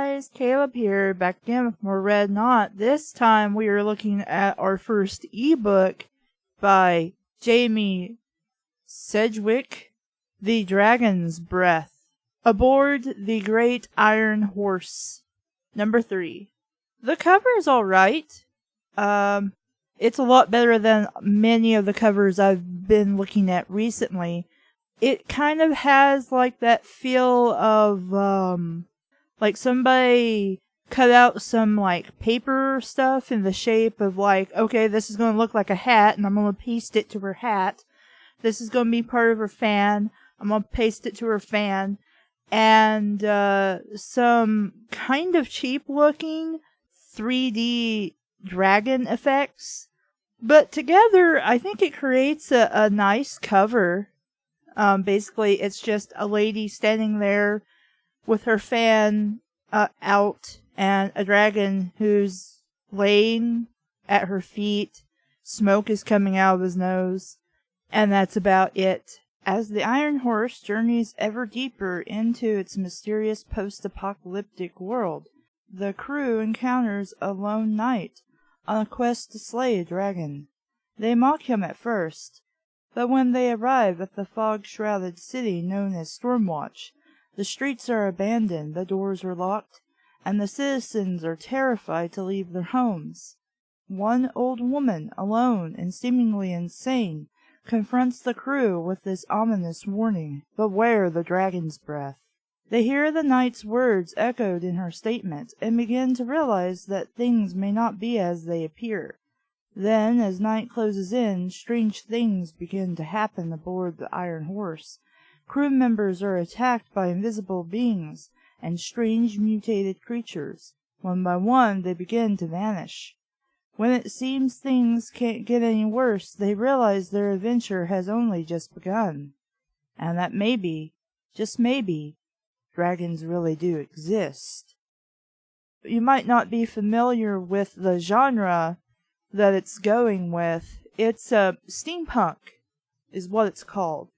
guys, Caleb here, back again with more Red Knot. This time we are looking at our first ebook by Jamie Sedgwick, The Dragon's Breath. Aboard the Great Iron Horse. Number 3. The cover is alright. It's a lot better than many of the covers I've been looking at recently. It kind of has like that feel of, like somebody cut out some like paper stuff in the shape of like, okay, this is going to look like a hat and I'm going to paste it to her hat. This is going to be part of her fan. I'm going to paste it to her fan. And, some kind of cheap looking 3D dragon effects. But together, I think it creates a nice cover. Basically, it's just a lady standing there with her fan out and a dragon who's laying at her feet. Smoke is coming out of his nose. And that's about it. As the Iron Horse journeys ever deeper into its mysterious post-apocalyptic world, the crew encounters a lone knight on a quest to slay a dragon. They mock him at first. But when they arrive at the fog-shrouded city known as Stormwatch, the streets are abandoned, the doors are locked, and the citizens are terrified to leave their homes. One old woman, alone and seemingly insane, confronts the crew with this ominous warning, "Beware the dragon's breath." They hear the knight's words echoed in her statement, and begin to realize that things may not be as they appear. Then, as night closes in, strange things begin to happen aboard the Iron Horse. Crew members are attacked by invisible beings and strange mutated creatures. One by one, they begin to vanish. When it seems things can't get any worse, they realize their adventure has only just begun. And that maybe, just maybe, dragons really do exist. You might not be familiar with the genre that it's going with. It's steampunk is what it's called.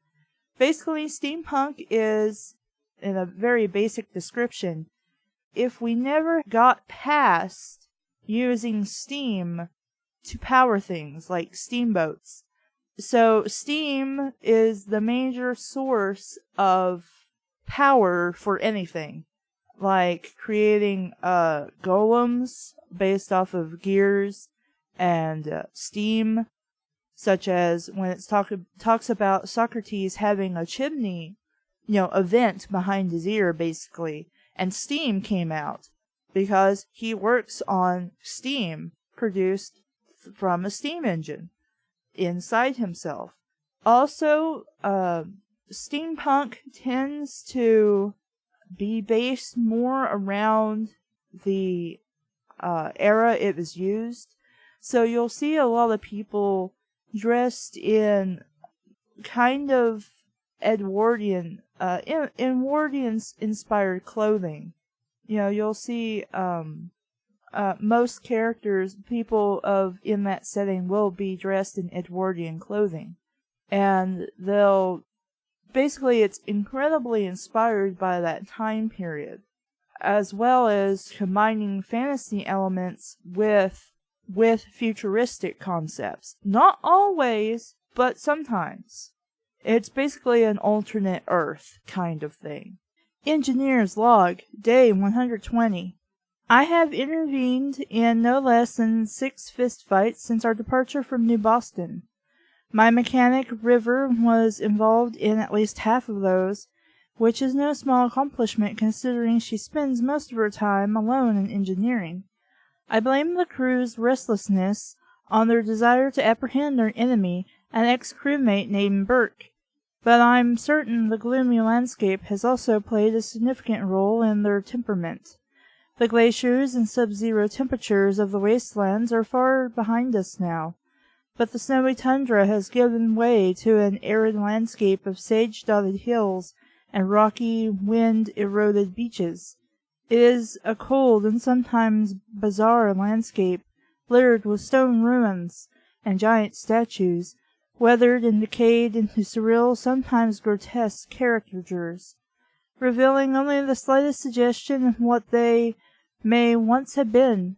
Basically, steampunk is, in a very basic description, if we never got past using steam to power things like steamboats. So steam is the major source of power for anything, like creating golems based off of gears and steam, such as when it talks about Socrates having a chimney, a vent behind his ear, basically, and steam came out because he works on steam produced from a steam engine inside himself. Also, steampunk tends to be based more around the era it was used. So you'll see a lot of people dressed in kind of Edwardian, Edwardian-inspired clothing. You'll see most characters, people in that setting, will be dressed in Edwardian clothing. And basically it's incredibly inspired by that time period, as well as combining fantasy elements with futuristic concepts. Not always, but sometimes. It's basically an alternate Earth kind of thing. Engineer's Log, Day 120. I have intervened in no less than 6 fistfights since our departure from New Boston. My mechanic, River, was involved in at least half of those, which is no small accomplishment considering she spends most of her time alone in engineering. I blame the crew's restlessness on their desire to apprehend their enemy, an ex-crewmate named Burke, but I'm certain the gloomy landscape has also played a significant role in their temperament. The glaciers and sub-zero temperatures of the wastelands are far behind us now, but the snowy tundra has given way to an arid landscape of sage-dotted hills and rocky, wind-eroded beaches. It is a cold and sometimes bizarre landscape, littered with stone ruins and giant statues, weathered and decayed into surreal, sometimes grotesque caricatures. revealing only the slightest suggestion of what they may once have been.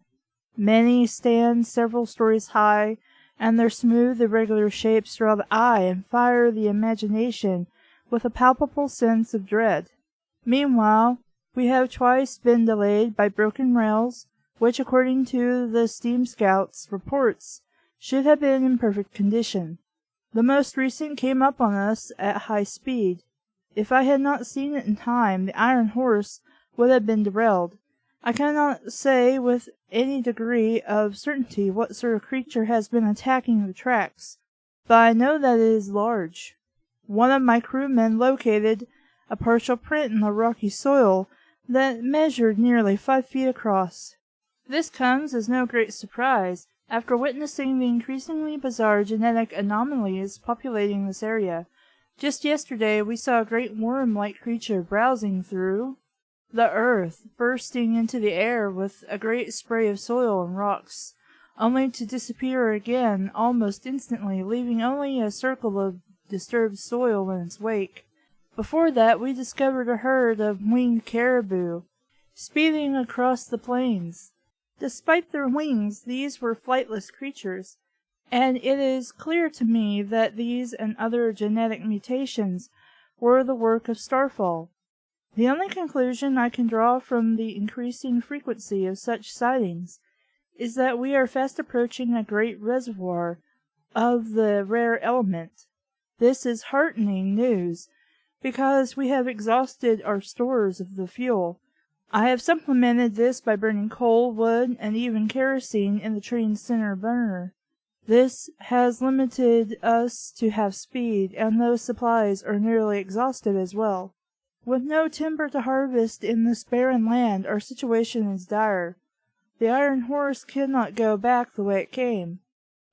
Many stand several stories high, and their smooth, irregular shapes draw the eye and fire the imagination with a palpable sense of dread. Meanwhile, we have twice been delayed by broken rails, which, according to the steam scout's reports, should have been in perfect condition. The most recent came up on us at high speed. If I had not seen it in time, the Iron Horse would have been derailed. I cannot say with any degree of certainty what sort of creature has been attacking the tracks, but I know that it is large. One of my crewmen located a partial print in the rocky soil that measured nearly 5 feet across. This comes as no great surprise after witnessing the increasingly bizarre genetic anomalies populating this area. Just yesterday we saw a great worm-like creature browsing through the earth, bursting into the air with a great spray of soil and rocks, only to disappear again almost instantly, leaving only a circle of disturbed soil in its wake. Before that we discovered a herd of winged caribou speeding across the plains. Despite their wings, these were flightless creatures, and it is clear to me that these and other genetic mutations were the work of starfall. The only conclusion I can draw from the increasing frequency of such sightings is that we are fast approaching a great reservoir of the rare element. This is heartening news, because we have exhausted our stores of the fuel. I have supplemented this by burning coal, wood, and even kerosene in the train's center burner. This has limited us to half speed, and those supplies are nearly exhausted as well. With no timber to harvest in this barren land, our situation is dire. The Iron Horse cannot go back the way it came.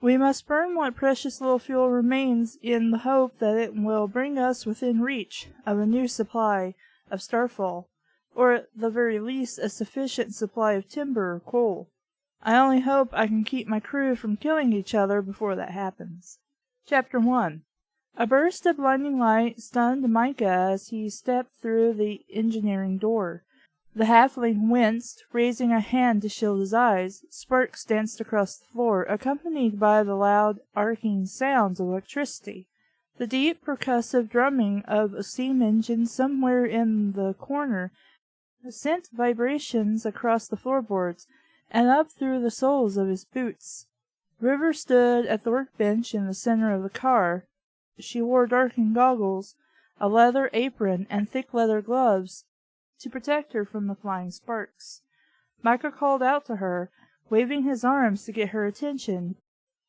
We must burn what precious little fuel remains in the hope that it will bring us within reach of a new supply of starfall, or at the very least a sufficient supply of timber or coal. I only hope I can keep my crew from killing each other before that happens. Chapter 1. A burst of blinding light stunned Micah as he stepped through the engineering door. The halfling winced, raising a hand to shield his eyes. Sparks danced across the floor, accompanied by the loud, arcing sounds of electricity. The deep, percussive drumming of a steam engine somewhere in the corner sent vibrations across the floorboards and up through the soles of his boots. River stood at the workbench in the center of the car. She wore darkened goggles, a leather apron, and thick leather gloves to protect her from the flying sparks. Micah called out to her, waving his arms to get her attention,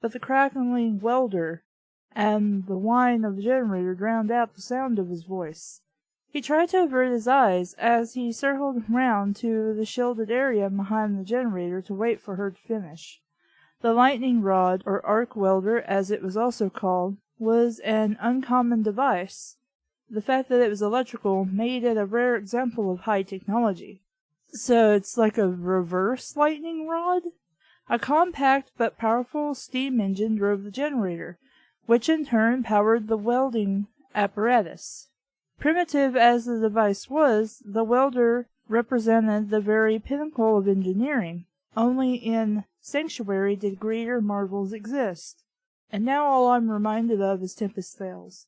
but the crackling welder and the whine of the generator drowned out the sound of his voice. He tried to avert his eyes as he circled round to the shielded area behind the generator to wait for her to finish. The lightning rod, or arc welder as it was also called, was an uncommon device. The fact that it was electrical made it a rare example of high technology. So it's like a reverse lightning rod? A compact but powerful steam engine drove the generator, which in turn powered the welding apparatus. Primitive as the device was, the welder represented the very pinnacle of engineering. Only in Sanctuary did greater marvels exist. And now all I'm reminded of is Tempest Tales.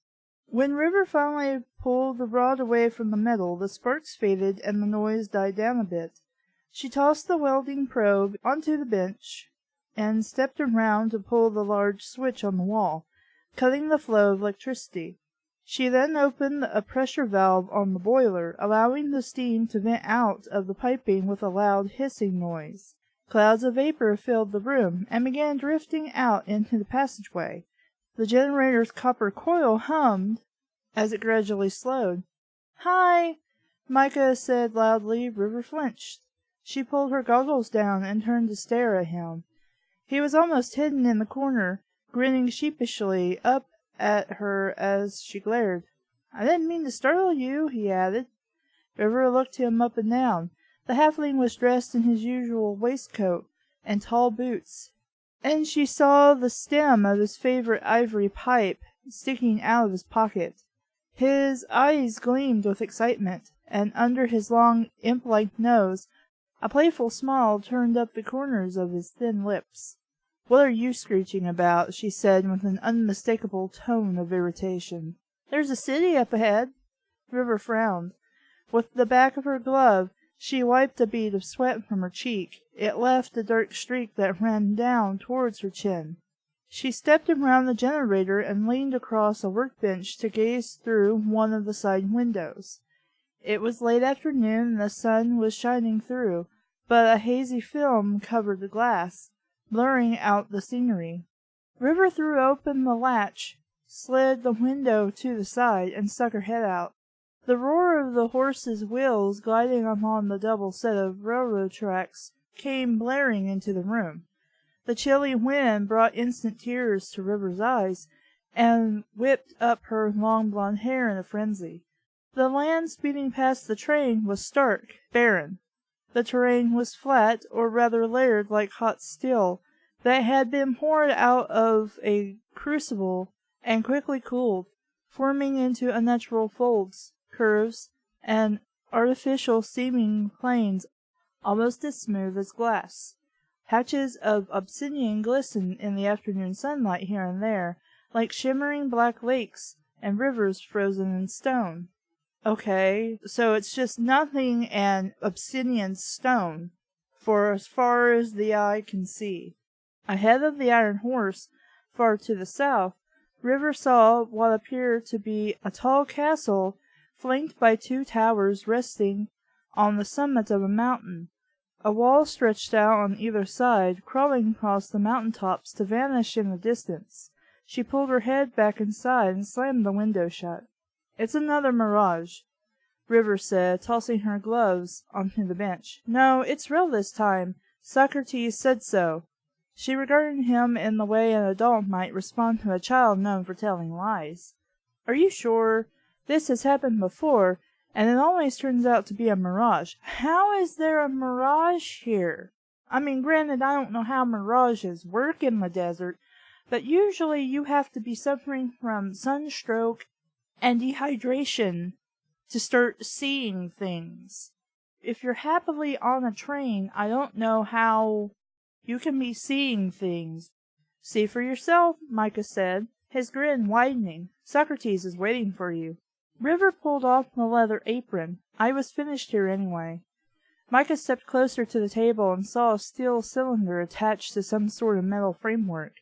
When River finally pulled the rod away from the metal, the sparks faded and the noise died down a bit. She tossed the welding probe onto the bench and stepped around to pull the large switch on the wall, cutting the flow of electricity. She then opened a pressure valve on the boiler, allowing the steam to vent out of the piping with a loud hissing noise. Clouds of vapor filled the room and began drifting out into the passageway. The generator's copper coil hummed as it gradually slowed. "Hi!" Micah said loudly. River flinched. She pulled her goggles down and turned to stare at him. He was almost hidden in the corner, grinning sheepishly up at her as she glared. "I didn't mean to startle you," he added. River looked him up and down. The halfling was dressed in his usual waistcoat and tall boots, and she saw the stem of his favorite ivory pipe sticking out of his pocket. His eyes gleamed with excitement, and under his long, imp-like nose, a playful smile turned up the corners of his thin lips. "What are you screeching about?" she said with an unmistakable tone of irritation. "There's a city up ahead." River frowned. With the back of her glove, she wiped a bead of sweat from her cheek. It left a dark streak that ran down towards her chin. She stepped around the generator and leaned across a workbench to gaze through one of the side windows. It was late afternoon and the sun was shining through, but a hazy film covered the glass, blurring out the scenery. River threw open the latch, slid the window to the side, and stuck her head out. The roar of the horses' wheels gliding along the double set of railroad tracks came blaring into the room. The chilly wind brought instant tears to River's eyes, and whipped up her long blonde hair in a frenzy. The land speeding past the train was stark, barren. The terrain was flat, or rather layered like hot steel, that had been poured out of a crucible and quickly cooled, forming into unnatural folds, curves, and artificial seeming planes almost as smooth as glass. Patches of obsidian glistened in the afternoon sunlight here and there, like shimmering black lakes and rivers frozen in stone. Okay, so it's just nothing and obsidian stone, for as far as the eye can see. Ahead of the iron horse, far to the south, River saw what appeared to be a tall castle flanked by two towers resting on the summit of a mountain. A wall stretched out on either side, crawling across the mountain tops to vanish in the distance. She pulled her head back inside and slammed the window shut. "It's another mirage," River said, tossing her gloves onto the bench. "No, it's real this time. Socrates said so." She regarded him in the way an adult might respond to a child known for telling lies. "Are you sure? This has happened before, and it always turns out to be a mirage." "How is there a mirage here? I mean, granted, I don't know how mirages work in the desert, but usually you have to be suffering from sunstroke and dehydration to start seeing things. If you're happily on a train, I don't know how you can be seeing things." "See for yourself," Micah said, his grin widening. "Socrates is waiting for you." River pulled off the leather apron. "I was finished here anyway." Micah stepped closer to the table and saw a steel cylinder attached to some sort of metal framework.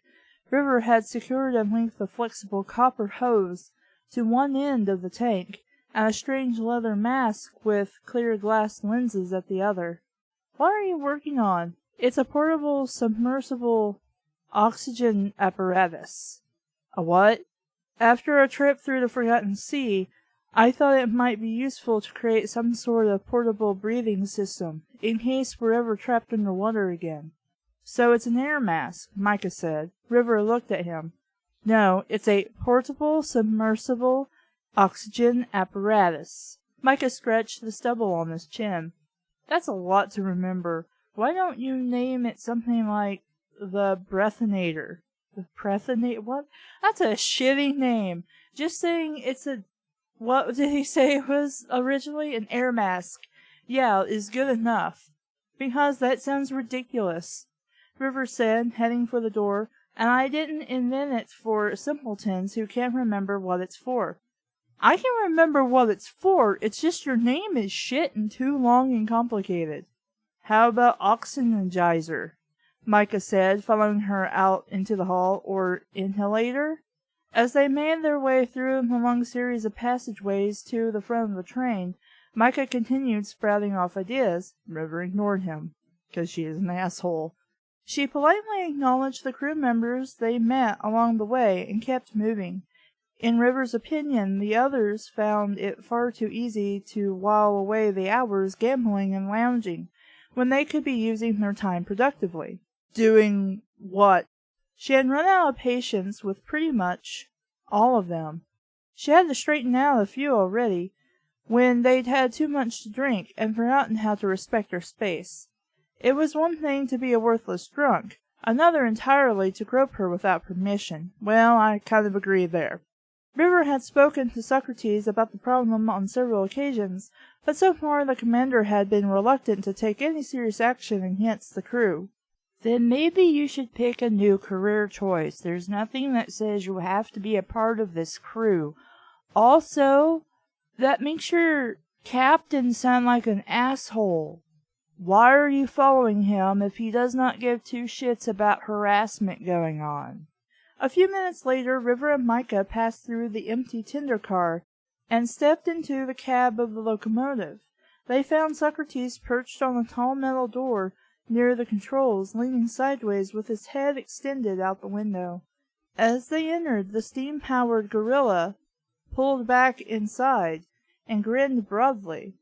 River had secured a length of flexible copper hose to one end of the tank, and a strange leather mask with clear glass lenses at the other. "What are you working on?" "It's a portable submersible oxygen apparatus." "A what?" "After a trip through the Forgotten Sea, I thought it might be useful to create some sort of portable breathing system, in case we're ever trapped underwater again." "So it's an air mask," Micah said. River looked at him. "No, it's a portable submersible oxygen apparatus." Micah scratched the stubble on his chin. "That's a lot to remember. Why don't you name it something like the Breathinator?" "The Breathinator? What? That's a shitty name. Just saying it's a... What did he say it was originally? An air mask. Yeah, is good enough." "Because that sounds ridiculous," River said, heading for the door, "and I didn't invent it for simpletons who can't remember what it's for." "I can remember what it's for, it's just your name is shit and too long and complicated." "How about oxygengizer?" Micah said, following her out into the hall. "Or inhalator?" As they made their way through the long series of passageways to the front of the train, Micah continued sprouting off ideas. River ignored him, 'cause she is an asshole. She politely acknowledged the crew members they met along the way and kept moving. In River's opinion, the others found it far too easy to while away the hours gambling and lounging, when they could be using their time productively. Doing what? She had run out of patience with pretty much all of them. She had to straighten out a few already, when they'd had too much to drink and forgotten how to respect her space. It was one thing to be a worthless drunk, another entirely to grope her without permission. Well, I kind of agree there. River had spoken to Socrates about the problem on several occasions, but so far the commander had been reluctant to take any serious action against the crew. Then maybe you should pick a new career choice. There's nothing that says you have to be a part of this crew. Also, that makes your captain sound like an asshole. Why are you following him if he does not give two shits about harassment going on? A few minutes later, River and Micah passed through the empty tender car and stepped into the cab of the locomotive. They found Socrates perched on a tall metal door near the controls, leaning sideways with his head extended out the window. As they entered, the steam-powered gorilla pulled back inside and grinned broadly.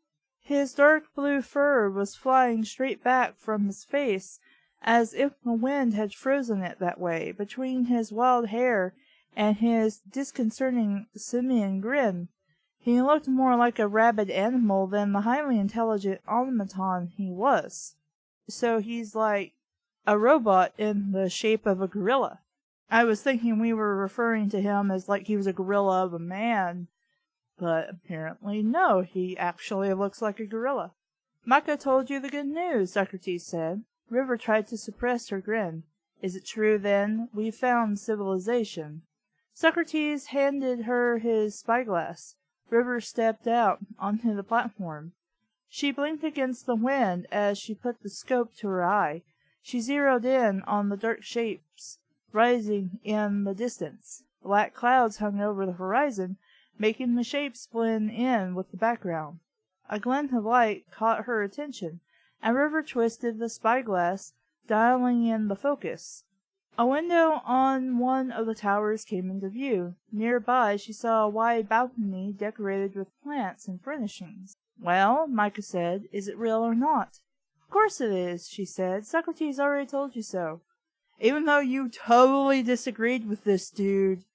His dark blue fur was flying straight back from his face, as if the wind had frozen it that way, between his wild hair and his disconcerting simian grin. He looked more like a rabid animal than the highly intelligent automaton he was. So he's like a robot in the shape of a gorilla. I was thinking we were referring to him as like he was a gorilla of a man, but apparently no, he actually looks like a gorilla. Micah told you the good news, Socrates said. River tried to suppress her grin. Is it true, then? We've found civilization. Socrates handed her his spyglass. River stepped out onto the platform. She blinked against the wind as she put the scope to her eye. She zeroed in on the dark shapes rising in the distance. Black clouds hung over the horizon, making the shapes blend in with the background. A glint of light caught her attention, and River twisted the spyglass, dialing in the focus. A window on one of the towers came into view. Nearby she saw a wide balcony decorated with plants and furnishings. Well, Micah said, is it real or not? Of course it is, she said. Socrates already told you so. Even though you totally disagreed with this dude,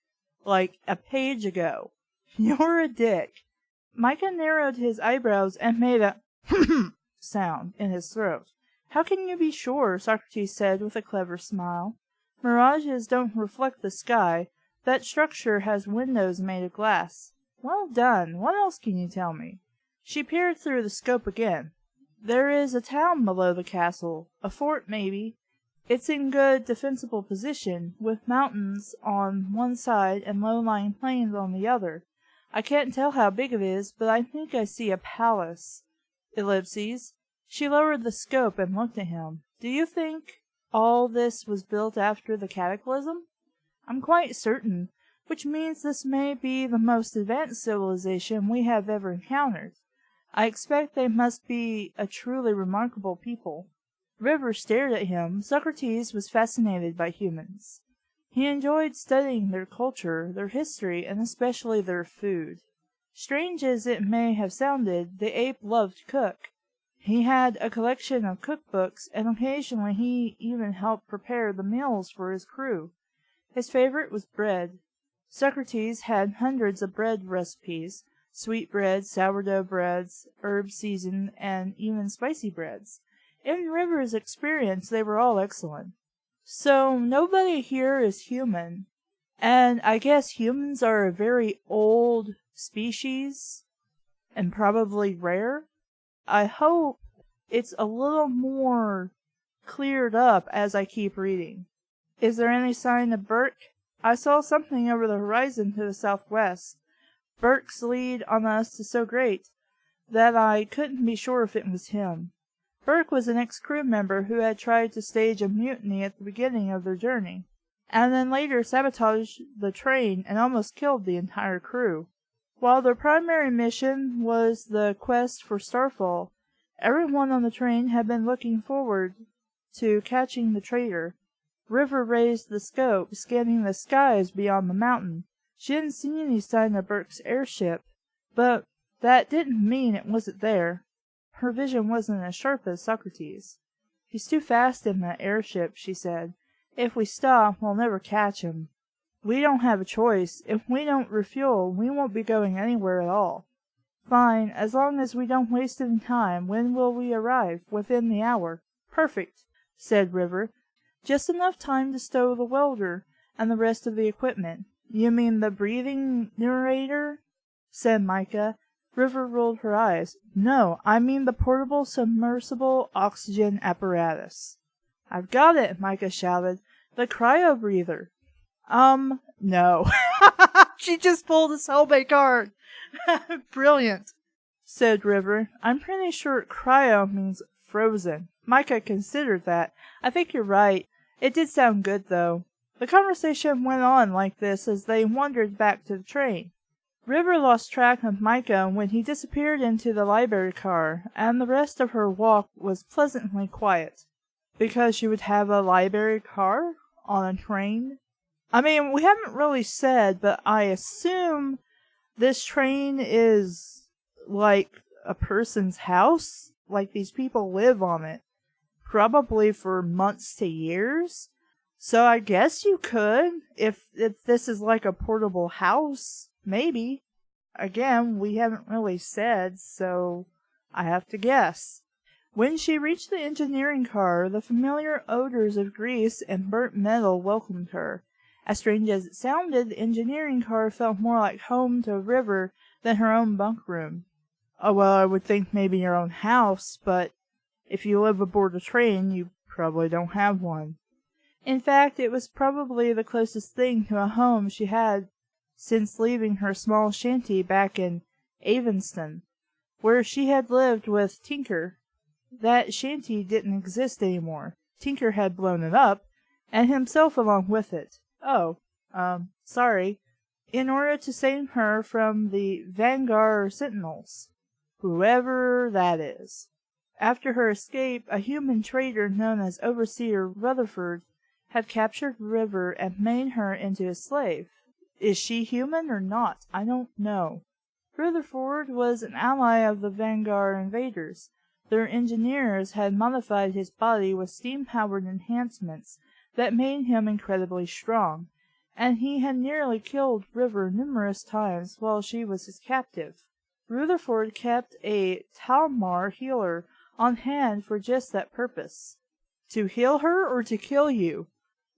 like, a page ago. You're a dick. Micah narrowed his eyebrows and made a sound in his throat. How can you be sure? Socrates said with a clever smile. Mirages don't reflect the sky. That structure has windows made of glass. Well done. What else can you tell me? She peered through the scope again. There is a town below the castle. A fort, maybe. It's in good defensible position, with mountains on one side and low-lying plains on the other. I can't tell how big it is, but I think I see a palace. Ellipses. She lowered the scope and looked at him. Do you think all this was built after the cataclysm? I'm quite certain, which means this may be the most advanced civilization we have ever encountered. I expect they must be a truly remarkable people. River stared at him. Socrates was fascinated by humans. He enjoyed studying their culture, their history, and especially their food. Strange as it may have sounded, the ape loved to cook. He had a collection of cookbooks, and occasionally he even helped prepare the meals for his crew. His favorite was bread. Socrates had hundreds of bread recipes, sweet breads, sourdough breads, herb-seasoned, and even spicy breads. In River's experience, they were all excellent. So, nobody here is human, and I guess humans are a very old species, and probably rare? I hope it's a little more cleared up as I keep reading. Is there any sign of Burke? I saw something over the horizon to the southwest. Burke's lead on us is so great that I couldn't be sure if it was him. Burke was an ex-crew member who had tried to stage a mutiny at the beginning of their journey, and then later sabotaged the train and almost killed the entire crew. While their primary mission was the quest for Starfall, everyone on the train had been looking forward to catching the traitor. River raised the scope, scanning the skies beyond the mountain. She didn't see any sign of Burke's airship, but that didn't mean it wasn't there. Her vision wasn't as sharp as Socrates. He's too fast in that airship, she said. If we stop, we'll never catch him. We don't have a choice. If we don't refuel, we won't be going anywhere at all. Fine, as long as we don't waste any time. When will we arrive? Within the hour. Perfect, said River. Just enough time to stow the welder and the rest of the equipment. You mean the breathing narrator? Said Micah. River rolled her eyes. No, I mean the portable submersible oxygen apparatus. I've got it, Micah shouted. The cryo-breather. No. She just pulled a cellmate card. Brilliant, said River. I'm pretty sure cryo means frozen. Micah considered that. I think you're right. It did sound good, though. The conversation went on like this as they wandered back to the train. River lost track of Micah when he disappeared into the library car, and the rest of her walk was pleasantly quiet. Because she would have a library car on a train? I mean, we haven't really said, but I assume this train is like a person's house? Like these people live on it. Probably for months to years? So I guess you could, if this is like a portable house. Maybe. Again, we haven't really said, so I have to guess. When she reached the engineering car, the familiar odors of grease and burnt metal welcomed her. As strange as it sounded, the engineering car felt more like home to River than her own bunk room. Oh, well, I would think maybe your own house, but if you live aboard a train, you probably don't have one. In fact, it was probably the closest thing to a home she had since leaving her small shanty back in Avonston, where she had lived with Tinker. That shanty didn't exist anymore. Tinker had blown it up, and himself along with it. Oh, sorry. In order to save her from the Vanguard Sentinels. Whoever that is. After her escape, a human trader known as Overseer Rutherford had captured River and made her into a slave. Is she human or not? I don't know. Rutherford was an ally of the Vanguard invaders. Their engineers had modified his body with steam-powered enhancements that made him incredibly strong, and he had nearly killed River numerous times while she was his captive. Rutherford kept a Talmar healer on hand for just that purpose. To heal her or to kill you?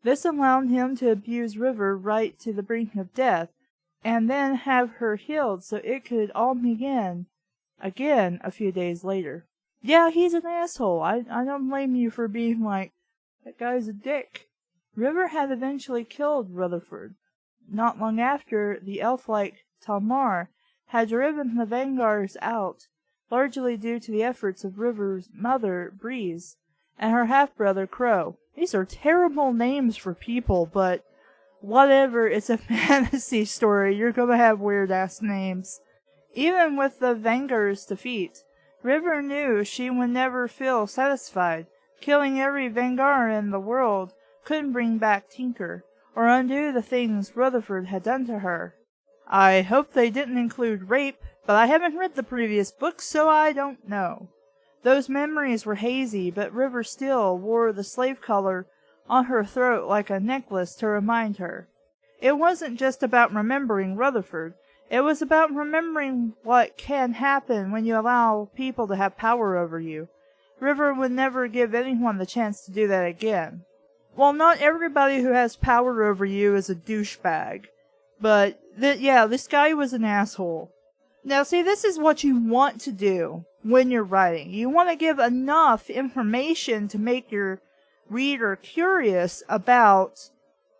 This allowed him to abuse River right to the brink of death, and then have her healed so it could all begin again a few days later. Yeah, he's an asshole. I don't blame you for being like, that guy's a dick. River had eventually killed Rutherford. Not long after, the elf-like Talmar had driven the Vanguards out, largely due to the efforts of River's mother, Breeze, and her half-brother, Crow. These are terrible names for people, but whatever, it's a fantasy story. You're gonna have weird-ass names. Even with the Vanguard's defeat, River knew she would never feel satisfied. Killing every Vanguard in the world couldn't bring back Tinker, or undo the things Rutherford had done to her. I hope they didn't include rape, but I haven't read the previous books, so I don't know. Those memories were hazy, but River still wore the slave collar on her throat like a necklace to remind her. It wasn't just about remembering Rutherford. It was about remembering what can happen when you allow people to have power over you. River would never give anyone the chance to do that again. Well, not everybody who has power over you is a douchebag. But, this guy was an asshole. Now, see, this is what you want to do when you're writing. You want to give enough information to make your reader curious about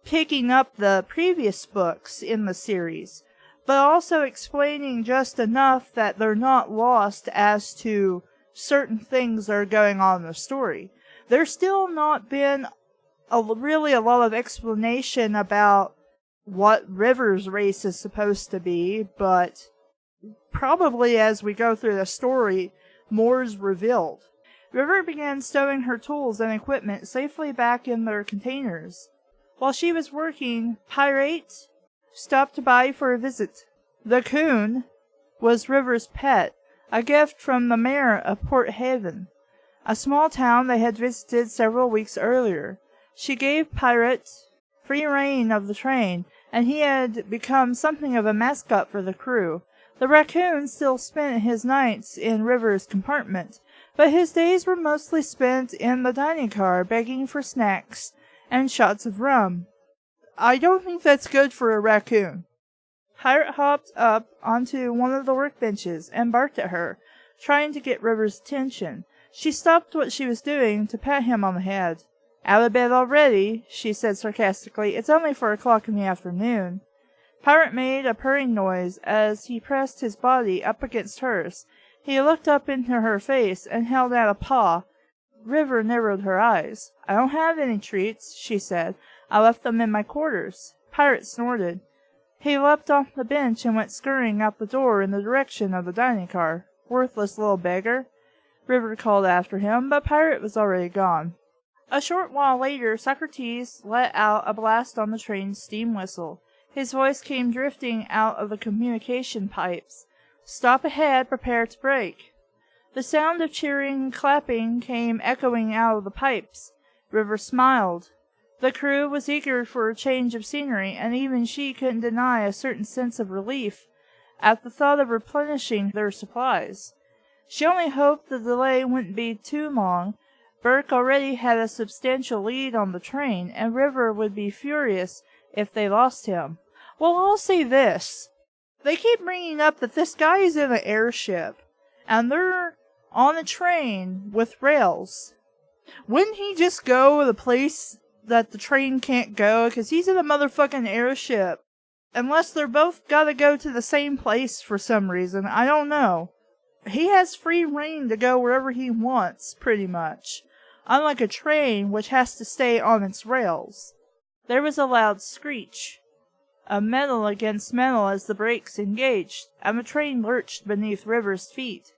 picking up the previous books in the series, but also explaining just enough that they're not lost as to certain things that are going on in the story. There's still not been really a lot of explanation about what River's race is supposed to be, but probably as we go through the story, more is revealed. River began stowing her tools and equipment safely back in their containers. While she was working, Pirate stopped by for a visit. The coon was River's pet, a gift from the mayor of Port Haven, a small town they had visited several weeks earlier. She gave Pirate free rein of the train, and he had become something of a mascot for the crew. The raccoon still spent his nights in River's compartment, but his days were mostly spent in the dining car begging for snacks and shots of rum. I don't think that's good for a raccoon. Pirate hopped up onto one of the workbenches and barked at her, trying to get River's attention. She stopped what she was doing to pat him on the head. "Out of bed already?" she said sarcastically. "It's only 4 o'clock in the afternoon." Pirate made a purring noise as he pressed his body up against hers. He looked up into her face and held out a paw. River narrowed her eyes. "I don't have any treats," she said. "I left them in my quarters." Pirate snorted. He leapt off the bench and went scurrying out the door in the direction of the dining car. "Worthless little beggar," River called after him, but Pirate was already gone. A short while later, Socrates let out a blast on the train's steam whistle. His voice came drifting out of the communication pipes. "Stop ahead, prepare to brake." The sound of cheering and clapping came echoing out of the pipes. River smiled. The crew was eager for a change of scenery, and even she couldn't deny a certain sense of relief at the thought of replenishing their supplies. She only hoped the delay wouldn't be too long. Burke already had a substantial lead on the train, and River would be furious if they lost him. Well, I'll say this. They keep bringing up that this guy is in an airship, and they're on a train with rails. Wouldn't he just go to the place that the train can't go, because he's in a motherfucking airship? Unless they're both gotta go to the same place for some reason, I don't know. He has free rein to go wherever he wants, pretty much. Unlike a train, which has to stay on its rails. There was a loud screech of metal against metal as the brakes engaged, and the train lurched beneath River's feet.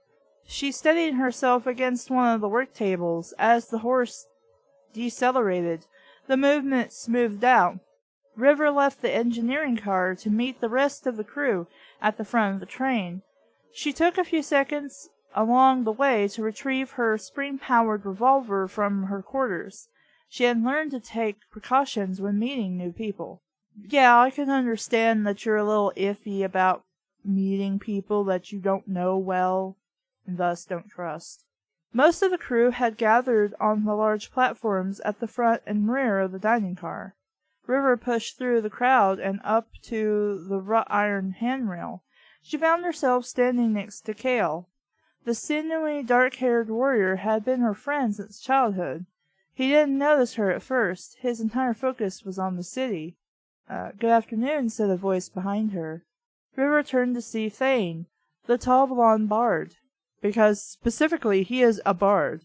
She steadied herself against one of the work tables as the horse decelerated. The movement smoothed out. River left the engineering car to meet the rest of the crew at the front of the train. She took a few seconds along the way to retrieve her spring-powered revolver from her quarters. She had learned to take precautions when meeting new people. Yeah, I can understand that you're a little iffy about meeting people that you don't know well, and thus don't trust. Most of the crew had gathered on the large platforms at the front and rear of the dining car. River pushed through the crowd and up to the wrought iron handrail. She found herself standing next to Cale. The sinewy, dark-haired warrior had been her friend since childhood. He didn't notice her at first. His entire focus was on the city. "Good afternoon," said a voice behind her. River turned to see Thane, the tall blonde bard, because specifically he is a bard.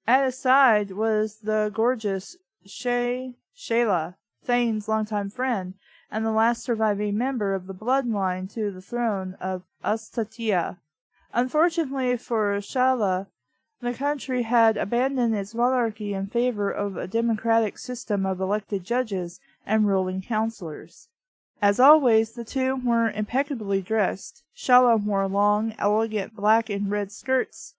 At his side was the gorgeous Shayla, Thane's longtime friend, and the last surviving member of the bloodline to the throne of Astatia. Unfortunately for Shayla, the country had abandoned its monarchy in favor of a democratic system of elected judges and ruling counselors. As always, the two were impeccably dressed. Shayla wore long, elegant black and red skirts,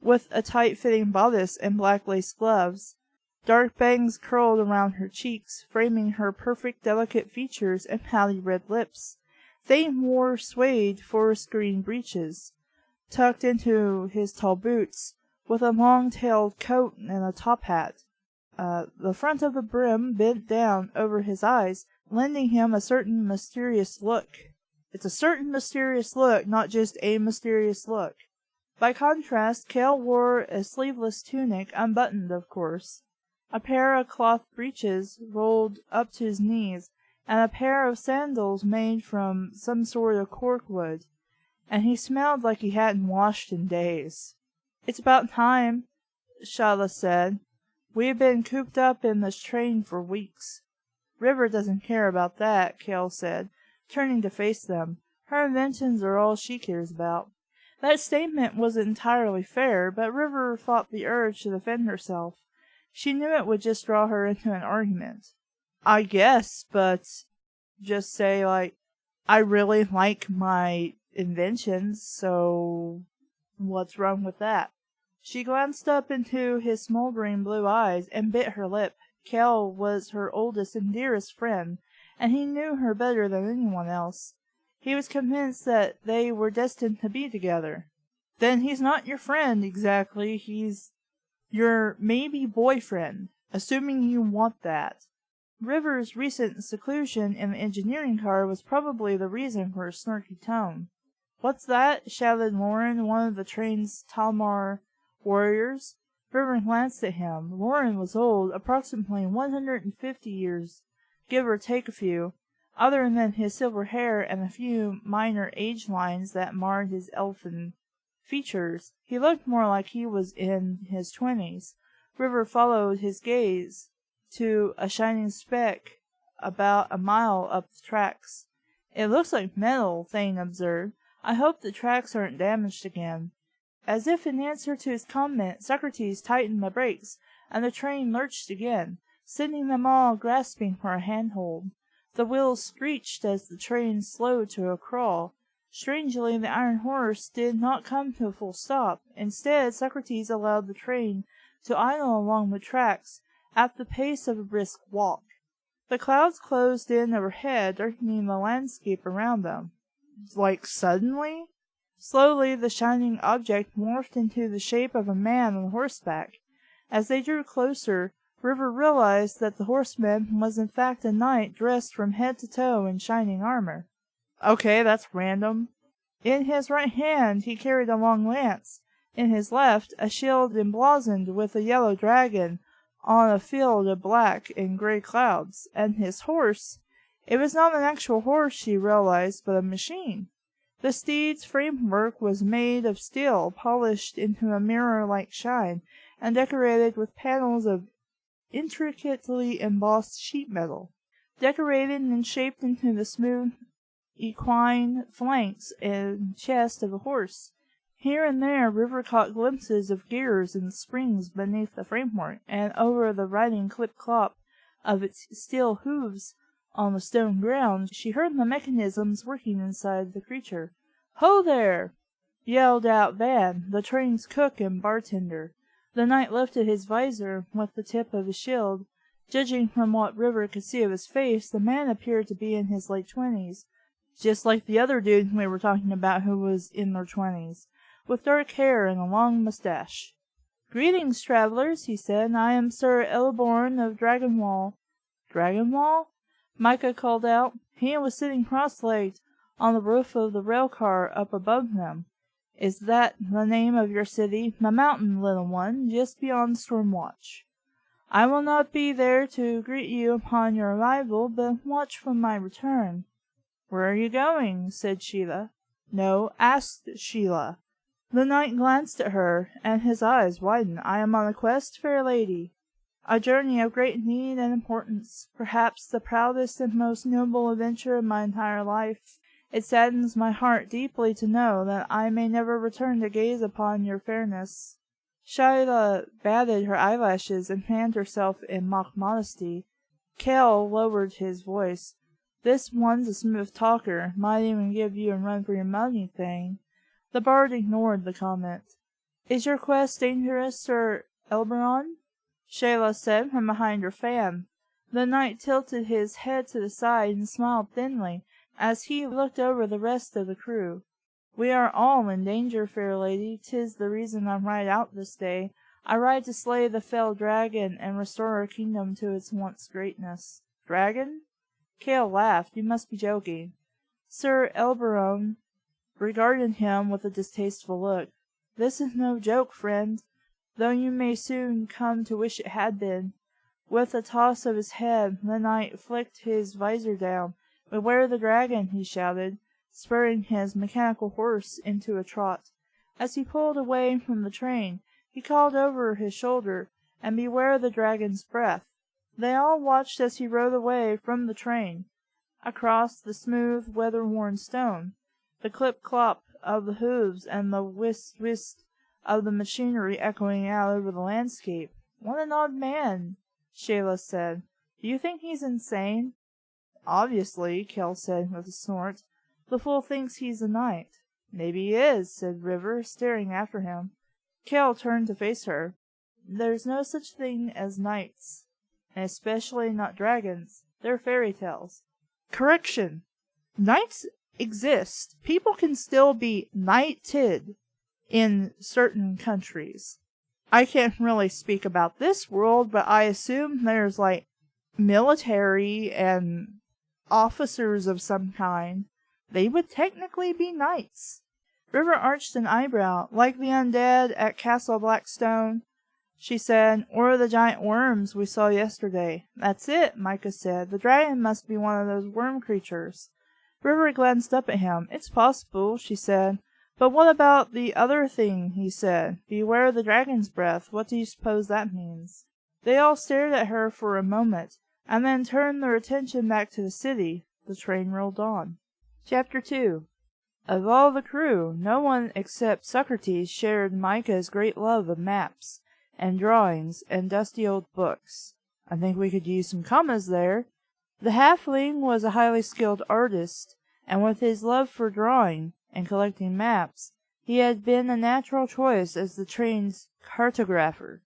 with a tight-fitting bodice and black lace gloves. Dark bangs curled around her cheeks, framing her perfect, delicate features and pouty red lips. Thane wore suede forest-green breeches, tucked into his tall boots, with a long-tailed coat and a top hat. The front of the brim bent down over his eyes, lending him a certain mysterious look. It's a certain mysterious look, not just a mysterious look. By contrast, Cale wore a sleeveless tunic, unbuttoned, of course, a pair of cloth breeches rolled up to his knees, and a pair of sandals made from some sort of corkwood, and he smelled like he hadn't washed in days. "It's about time," Shayla said. "We've been cooped up in this train for weeks." "River doesn't care about that," Cale said, turning to face them. "Her inventions are all she cares about." That statement wasn't entirely fair, but River fought the urge to defend herself. She knew it would just draw her into an argument. "I guess, but just say, I really like my inventions, so what's wrong with that?" She glanced up into his smoldering blue eyes and bit her lip. Cale was her oldest and dearest friend, and he knew her better than anyone else. He was convinced that they were destined to be together. "Then he's not your friend, exactly. He's your maybe boyfriend, assuming you want that." River's recent seclusion in the engineering car was probably the reason for his snarky tone. "What's that?" shouted Lauren, one of the train's Talmar warriors. River glanced at him. Lauren was old, approximately 150 years, give or take a few, other than his silver hair and a few minor age lines that marred his elfin features. He looked more like he was in his 20s. River followed his gaze to a shining speck about a mile up the tracks. "It looks like metal," Thane observed. "I hope the tracks aren't damaged again." As if in answer to his comment, Socrates tightened the brakes, and the train lurched again, sending them all grasping for a handhold. The wheels screeched as the train slowed to a crawl. Strangely, the iron horse did not come to a full stop. Instead, Socrates allowed the train to idle along the tracks at the pace of a brisk walk. The clouds closed in overhead, darkening the landscape around them. Like suddenly? Slowly, the shining object morphed into the shape of a man on horseback. As they drew closer, River realized that the horseman was in fact a knight dressed from head to toe in shining armor. Okay, that's random. In his right hand he carried a long lance, in his left a shield emblazoned with a yellow dragon on a field of black and gray clouds, and his horse, it was not an actual horse, she realized, but a machine. The steed's framework was made of steel, polished into a mirror-like shine, and decorated with panels of intricately embossed sheet metal, decorated and shaped into the smooth equine flanks and chest of a horse. Here and there River caught glimpses of gears and springs beneath the framework, and over the riding clip-clop of its steel hooves on the stone ground she heard the mechanisms working inside the creature. "Ho there!" yelled out Van, the train's cook and bartender. The knight lifted his visor with the tip of his shield. Judging from what River could see of his face, the man appeared to be in his late 20s, just like the other dude we were talking about who was in their 20s, with dark hair and a long mustache. "Greetings, travelers," he said. "I am Sir Elborn of Dragonwall." "Dragonwall?" Micah called out. He was sitting cross-legged on the roof of the rail car up above them. "Is that the name of your city?" "The mountain, little one, just beyond Stormwatch." "I will not be there to greet you upon your arrival, but watch for my return." "Where are you going?" said Sheila. "No, asked Sheila." The knight glanced at her, and his eyes widened. "I am on a quest, fair lady. A journey of great need and importance, perhaps the proudest and most noble adventure of my entire life. It saddens my heart deeply to know that I may never return to gaze upon your fairness." Sheila batted her eyelashes and fanned herself in mock modesty. Kel lowered his voice. "This one's a smooth talker, might even give you a run for your money thing." The bard ignored the comment. "Is your quest dangerous, Sir Elberon?" Sheila said from behind her fan. The knight tilted his head to the side and smiled thinly as he looked over the rest of the crew. "We are all in danger, fair lady. 'Tis the reason I ride out this day. I ride to slay the fell dragon and restore our kingdom to its once greatness." "Dragon?" Cale laughed. "You must be joking." Sir Elberon regarded him with a distasteful look. "This is no joke, friend, though you may soon come to wish it had been." With a toss of his head, the knight flicked his visor down. "Beware the dragon!" he shouted, spurring his mechanical horse into a trot. As he pulled away from the train, he called over his shoulder, "And beware the dragon's breath." They all watched as he rode away from the train, across the smooth, weather-worn stone, the clip-clop of the hooves and the whist-whist of the machinery echoing out over the landscape. "What an odd man," Sheila said. "Do you think he's insane?" "Obviously," Kel said with a snort. "The fool thinks he's a knight." "Maybe he is," said River, staring after him. Kel turned to face her. "There's no such thing as knights, and especially not dragons. They're fairy tales." Correction. Knights exist. People can still be knighted in certain countries. I can't really speak about this world, but I assume there's like military and officers of some kind. They would technically be knights. River arched an eyebrow. Like the undead at Castle Blackstone, she said, or the giant worms we saw yesterday. That's it, Micah said. The dragon must be one of those worm creatures. River glanced up at him. It's possible, she said. But what about the other thing, he said. Beware the dragon's breath. What do you suppose that means? They all stared at her for a moment, and then turned their attention back to the city. The train rolled on. Chapter 2. Of all the crew, no one except Socrates shared Micah's great love of maps, and drawings, and dusty old books. I think we could use some commas there. The halfling was a highly skilled artist, and with his love for drawing and collecting maps, he had been a natural choice as the train's cartographer.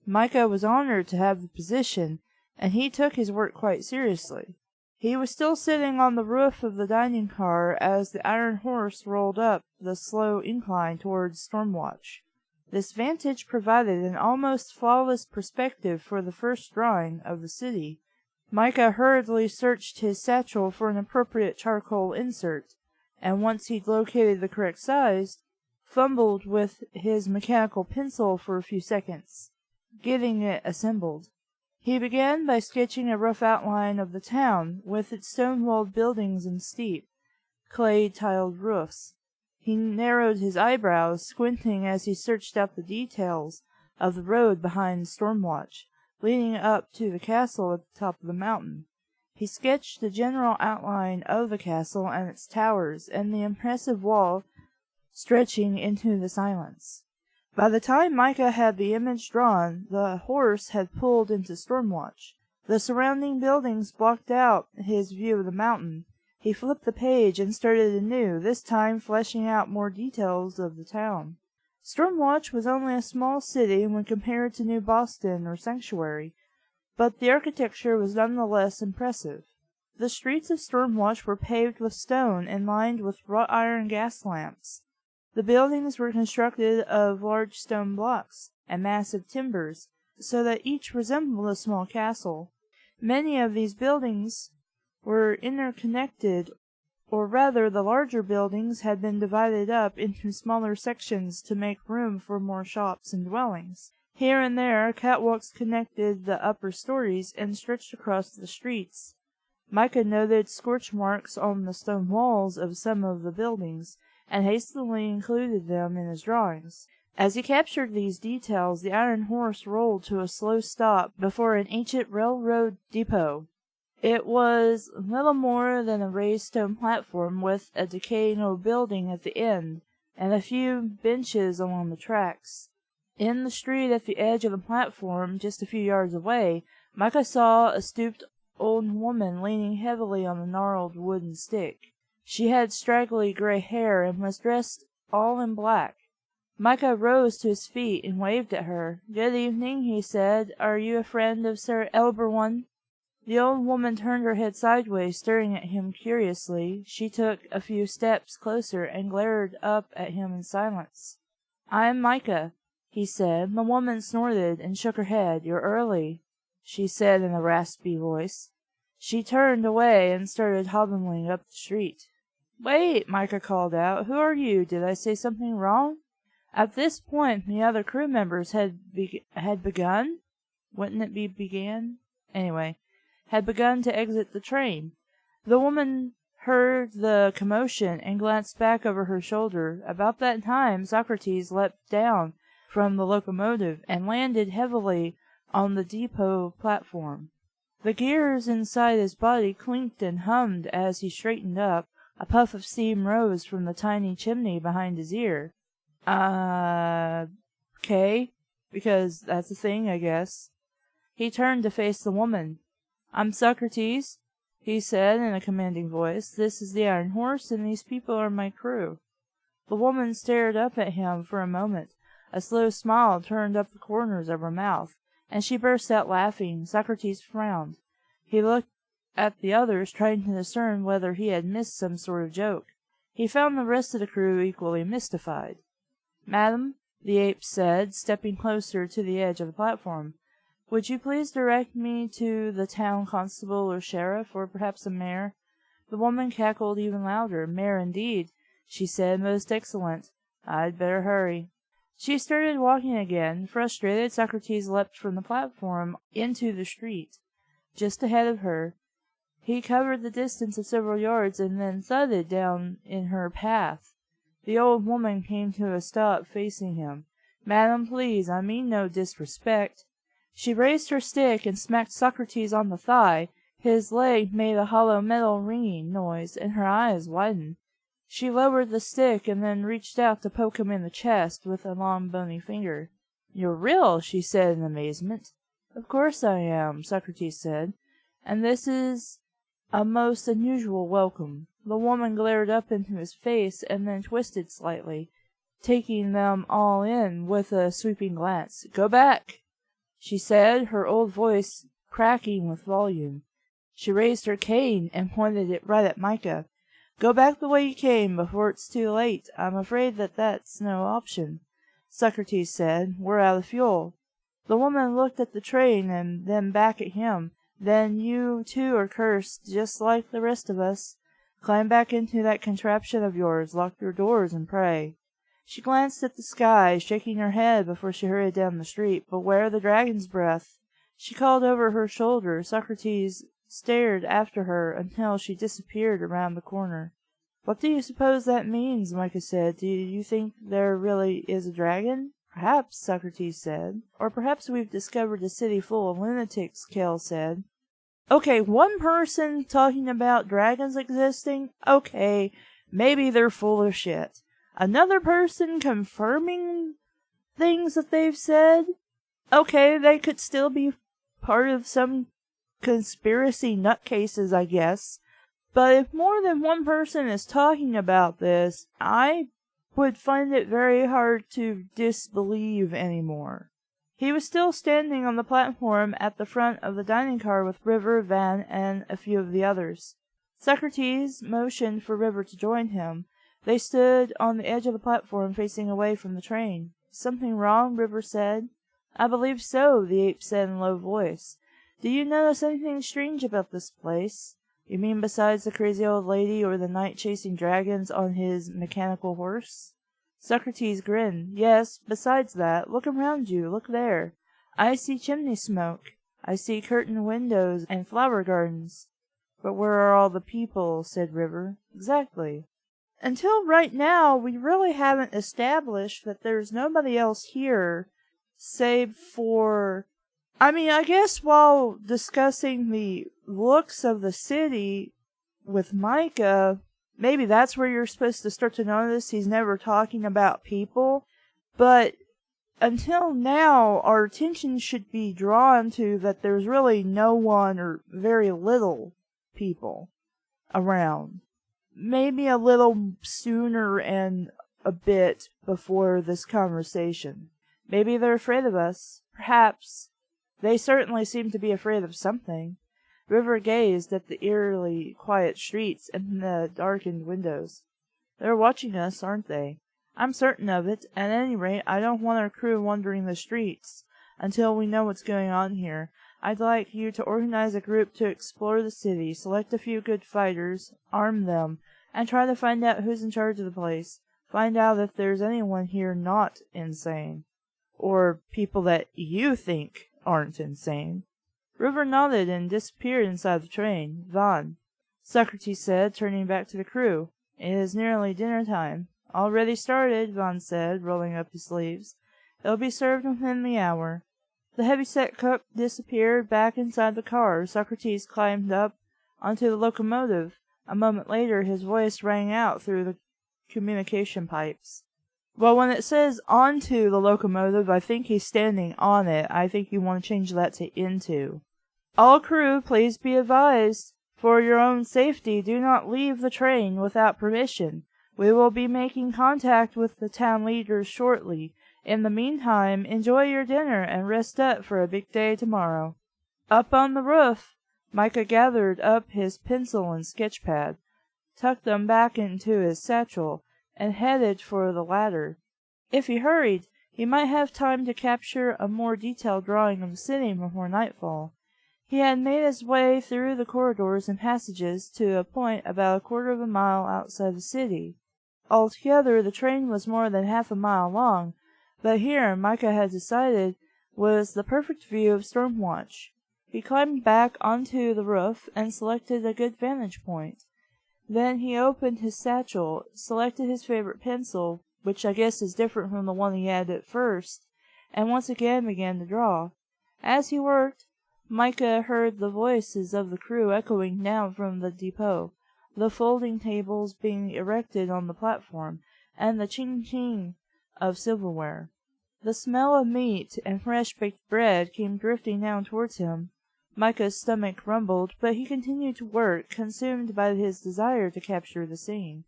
Micah was honored to have the position, and he took his work quite seriously. He was still sitting on the roof of the dining car as the iron horse rolled up the slow incline towards Stormwatch. This vantage provided an almost flawless perspective for the first drawing of the city. Micah hurriedly searched his satchel for an appropriate charcoal insert, and once he'd located the correct size, fumbled with his mechanical pencil for a few seconds, getting it assembled. He began by sketching a rough outline of the town, with its stone-walled buildings and steep, clay-tiled roofs. He narrowed his eyebrows, squinting as he searched out the details of the road behind Stormwatch, leading up to the castle at the top of the mountain. He sketched the general outline of the castle and its towers, and the impressive wall stretching into the silence. By the time Micah had the image drawn, the horse had pulled into Stormwatch. The surrounding buildings blocked out his view of the mountain. He flipped the page and started anew, this time fleshing out more details of the town. Stormwatch was only a small city when compared to New Boston or Sanctuary, but the architecture was nonetheless impressive. The streets of Stormwatch were paved with stone and lined with wrought iron gas lamps. The buildings were constructed of large stone blocks and massive timbers, so that each resembled a small castle. Many of these buildings were interconnected, or rather the larger buildings had been divided up into smaller sections to make room for more shops and dwellings. Here and there catwalks connected the upper stories and stretched across the streets. Micah noted scorch marks on the stone walls of some of the buildings, and hastily included them in his drawings. As he captured these details, the iron horse rolled to a slow stop before an ancient railroad depot. It was little more than a raised stone platform with a decaying old building at the end, and a few benches along the tracks. In the street at the edge of the platform, just a few yards away, Micah saw a stooped old woman leaning heavily on a gnarled wooden stick. She had straggly gray hair and was dressed all in black. Micah rose to his feet and waved at her. "Good evening," he said. "Are you a friend of Sir Elberwin?" The old woman turned her head sideways, staring at him curiously. She took a few steps closer and glared up at him in silence. "I am Micah," he said. The woman snorted and shook her head. "You're early," she said in a raspy voice. She turned away and started hobbling up the street. "Wait!" Micah called out. "Who are you? Did I say something wrong?" At this point, the other crew members had begun? Wouldn't it be began? Anyway, had begun to exit the train. The woman heard the commotion and glanced back over her shoulder. About that time, Socrates leapt down from the locomotive and landed heavily on the depot platform. The gears inside his body clinked and hummed as he straightened up. A puff of steam rose from the tiny chimney behind his ear. Okay, because that's a thing, I guess. He turned to face the woman. "I'm Socrates," he said in a commanding voice. "This is the Iron Horse, and these people are my crew." The woman stared up at him for a moment. A slow smile turned up the corners of her mouth, and she burst out laughing. Socrates frowned. He looked at the others, trying to discern whether he had missed some sort of joke. He found the rest of the crew equally mystified. "Madam," the ape said, stepping closer to the edge of the platform, Would you please direct me to the town constable or sheriff, or perhaps a mayor? The woman cackled even louder. Mayor indeed, she said. Most excellent. I'd better hurry. She started walking again. Frustrated, Socrates leapt from the platform into the street. Just ahead of her, he covered the distance of several yards and then thudded down in her path. The old woman came to a stop facing him. Madam, please, I mean no disrespect. She raised her stick and smacked Socrates on the thigh. His leg made a hollow metal ringing noise, and her eyes widened. She lowered the stick and then reached out to poke him in the chest with a long bony finger. You're real, she said in amazement. Of course I am, Socrates said, and this is a most unusual welcome. The woman glared up into his face and then twisted slightly, taking them all in with a sweeping glance. Go back, she said, her old voice cracking with volume. She raised her cane and pointed it right at Micah. Go back the way you came before it's too late. I'm afraid that's no option, Socrates said. We're out of fuel. The woman looked at the train and then back at him. Then you too are cursed, just like the rest of us. Climb back into that contraption of yours, lock your doors, and pray. She glanced at the sky, shaking her head before she hurried down the street. Beware the dragon's breath. She called over her shoulder. Socrates stared after her until she disappeared around the corner. What do you suppose that means? Micah said. Do you think there really is a dragon? Perhaps, Socrates said. Or perhaps we've discovered a city full of lunatics, Kel said. Okay, one person talking about dragons existing? Okay, maybe they're full of shit. Another person confirming things that they've said? Okay, they could still be part of some conspiracy nutcases, I guess. But if more than one person is talking about this, I would find it very hard to disbelieve anymore. He was still standing on the platform at the front of the dining car with River, Van, and a few of the others. Socrates motioned for River to join him. They stood on the edge of the platform facing away from the train. Something wrong? River said. I believe so, the ape said in a low voice. Do you notice anything strange about this place? You mean besides the crazy old lady or the knight chasing dragons on his mechanical horse? Socrates grinned. Yes, besides that. Look around you. Look there. I see chimney smoke. I see curtained windows and flower gardens. But where are all the people? Said River. Exactly. Until right now, we really haven't established that there's nobody else here, save for... I guess while discussing the looks of the city with Micah, maybe that's where you're supposed to start to notice he's never talking about people. But until now, our attention should be drawn to that there's really no one or very little people around. Maybe a little sooner and a bit before this conversation. Maybe they're afraid of us. Perhaps. They certainly seem to be afraid of something. River gazed at the eerily quiet streets and the darkened windows. They're watching us, aren't they? I'm certain of it. At any rate, I don't want our crew wandering the streets until we know what's going on here. I'd like you to organize a group to explore the city, select a few good fighters, arm them, and try to find out who's in charge of the place. Find out if there's anyone here not insane. Or people that you think aren't insane. River nodded and disappeared inside the train. Van, Socrates said, turning back to the crew. It is nearly dinner time. Already started, Van said, rolling up his sleeves. It'll be served within the hour. The heavy-set cook disappeared back inside the car. Socrates climbed up onto the locomotive. A moment later, his voice rang out through the communication pipes. Well, when it says onto the locomotive, I think he's standing on it. I think you want to change that to into. All crew, please be advised. For your own safety, do not leave the train without permission. We will be making contact with the town leaders shortly. In the meantime, enjoy your dinner and rest up for a big day tomorrow. Up on the roof, Micah gathered up his pencil and sketch pad, tucked them back into his satchel, and headed for the ladder. If he hurried, He might have time to capture a more detailed drawing of the city before nightfall. He had made his way through the corridors and passages to a point about a quarter of a mile outside the city. Altogether, the train was more than half a mile long, but here, Micah had decided, was the perfect view of Stormwatch. He climbed back onto the roof and selected a good vantage point. Then he opened his satchel, selected his favorite pencil, which I guess is different from the one he had at first, and once again began to draw. As he worked, Micah heard the voices of the crew echoing down from the depot, the folding tables being erected on the platform, and the ching-ching of silverware. The smell of meat and fresh-baked bread came drifting down towards him. Micah's stomach rumbled, but he continued to work, consumed by his desire to capture the scene.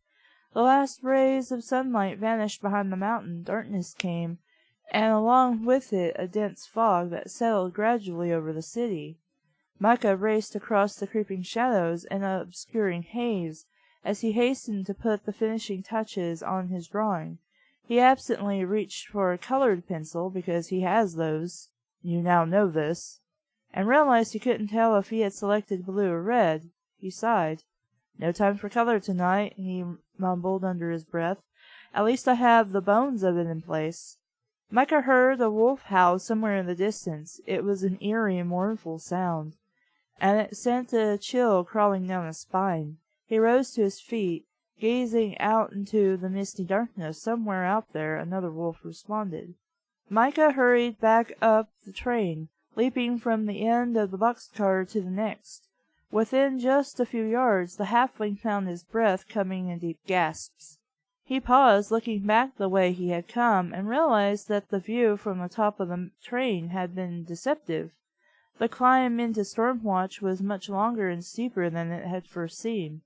The last rays of sunlight vanished behind the mountain, darkness came, and along with it a dense fog that settled gradually over the city. Micah raced across the creeping shadows and obscuring haze as he hastened to put the finishing touches on his drawing. He absently reached for a colored pencil, because he has those, you now know this, and realized he couldn't tell if he had selected blue or red. He sighed. "No time for color tonight," he mumbled under his breath. "At least I have the bones of it in place." Micah heard a wolf howl somewhere in the distance. It was an eerie, mournful sound, and it sent a chill crawling down his spine. He rose to his feet, gazing out into the misty darkness. Somewhere out there another wolf responded. Micah hurried back up the train, leaping from the end of the boxcar to the next. Within just a few yards, the halfling found his breath coming in deep gasps. He paused, looking back the way he had come, and realized that the view from the top of the train had been deceptive. The climb into Stormwatch was much longer and steeper than it had first seemed.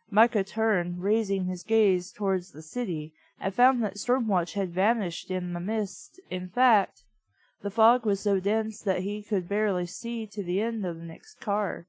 Micah turned, raising his gaze towards the city, and found that Stormwatch had vanished in the mist. In fact, the fog was so dense that he could barely see to the end of the next car.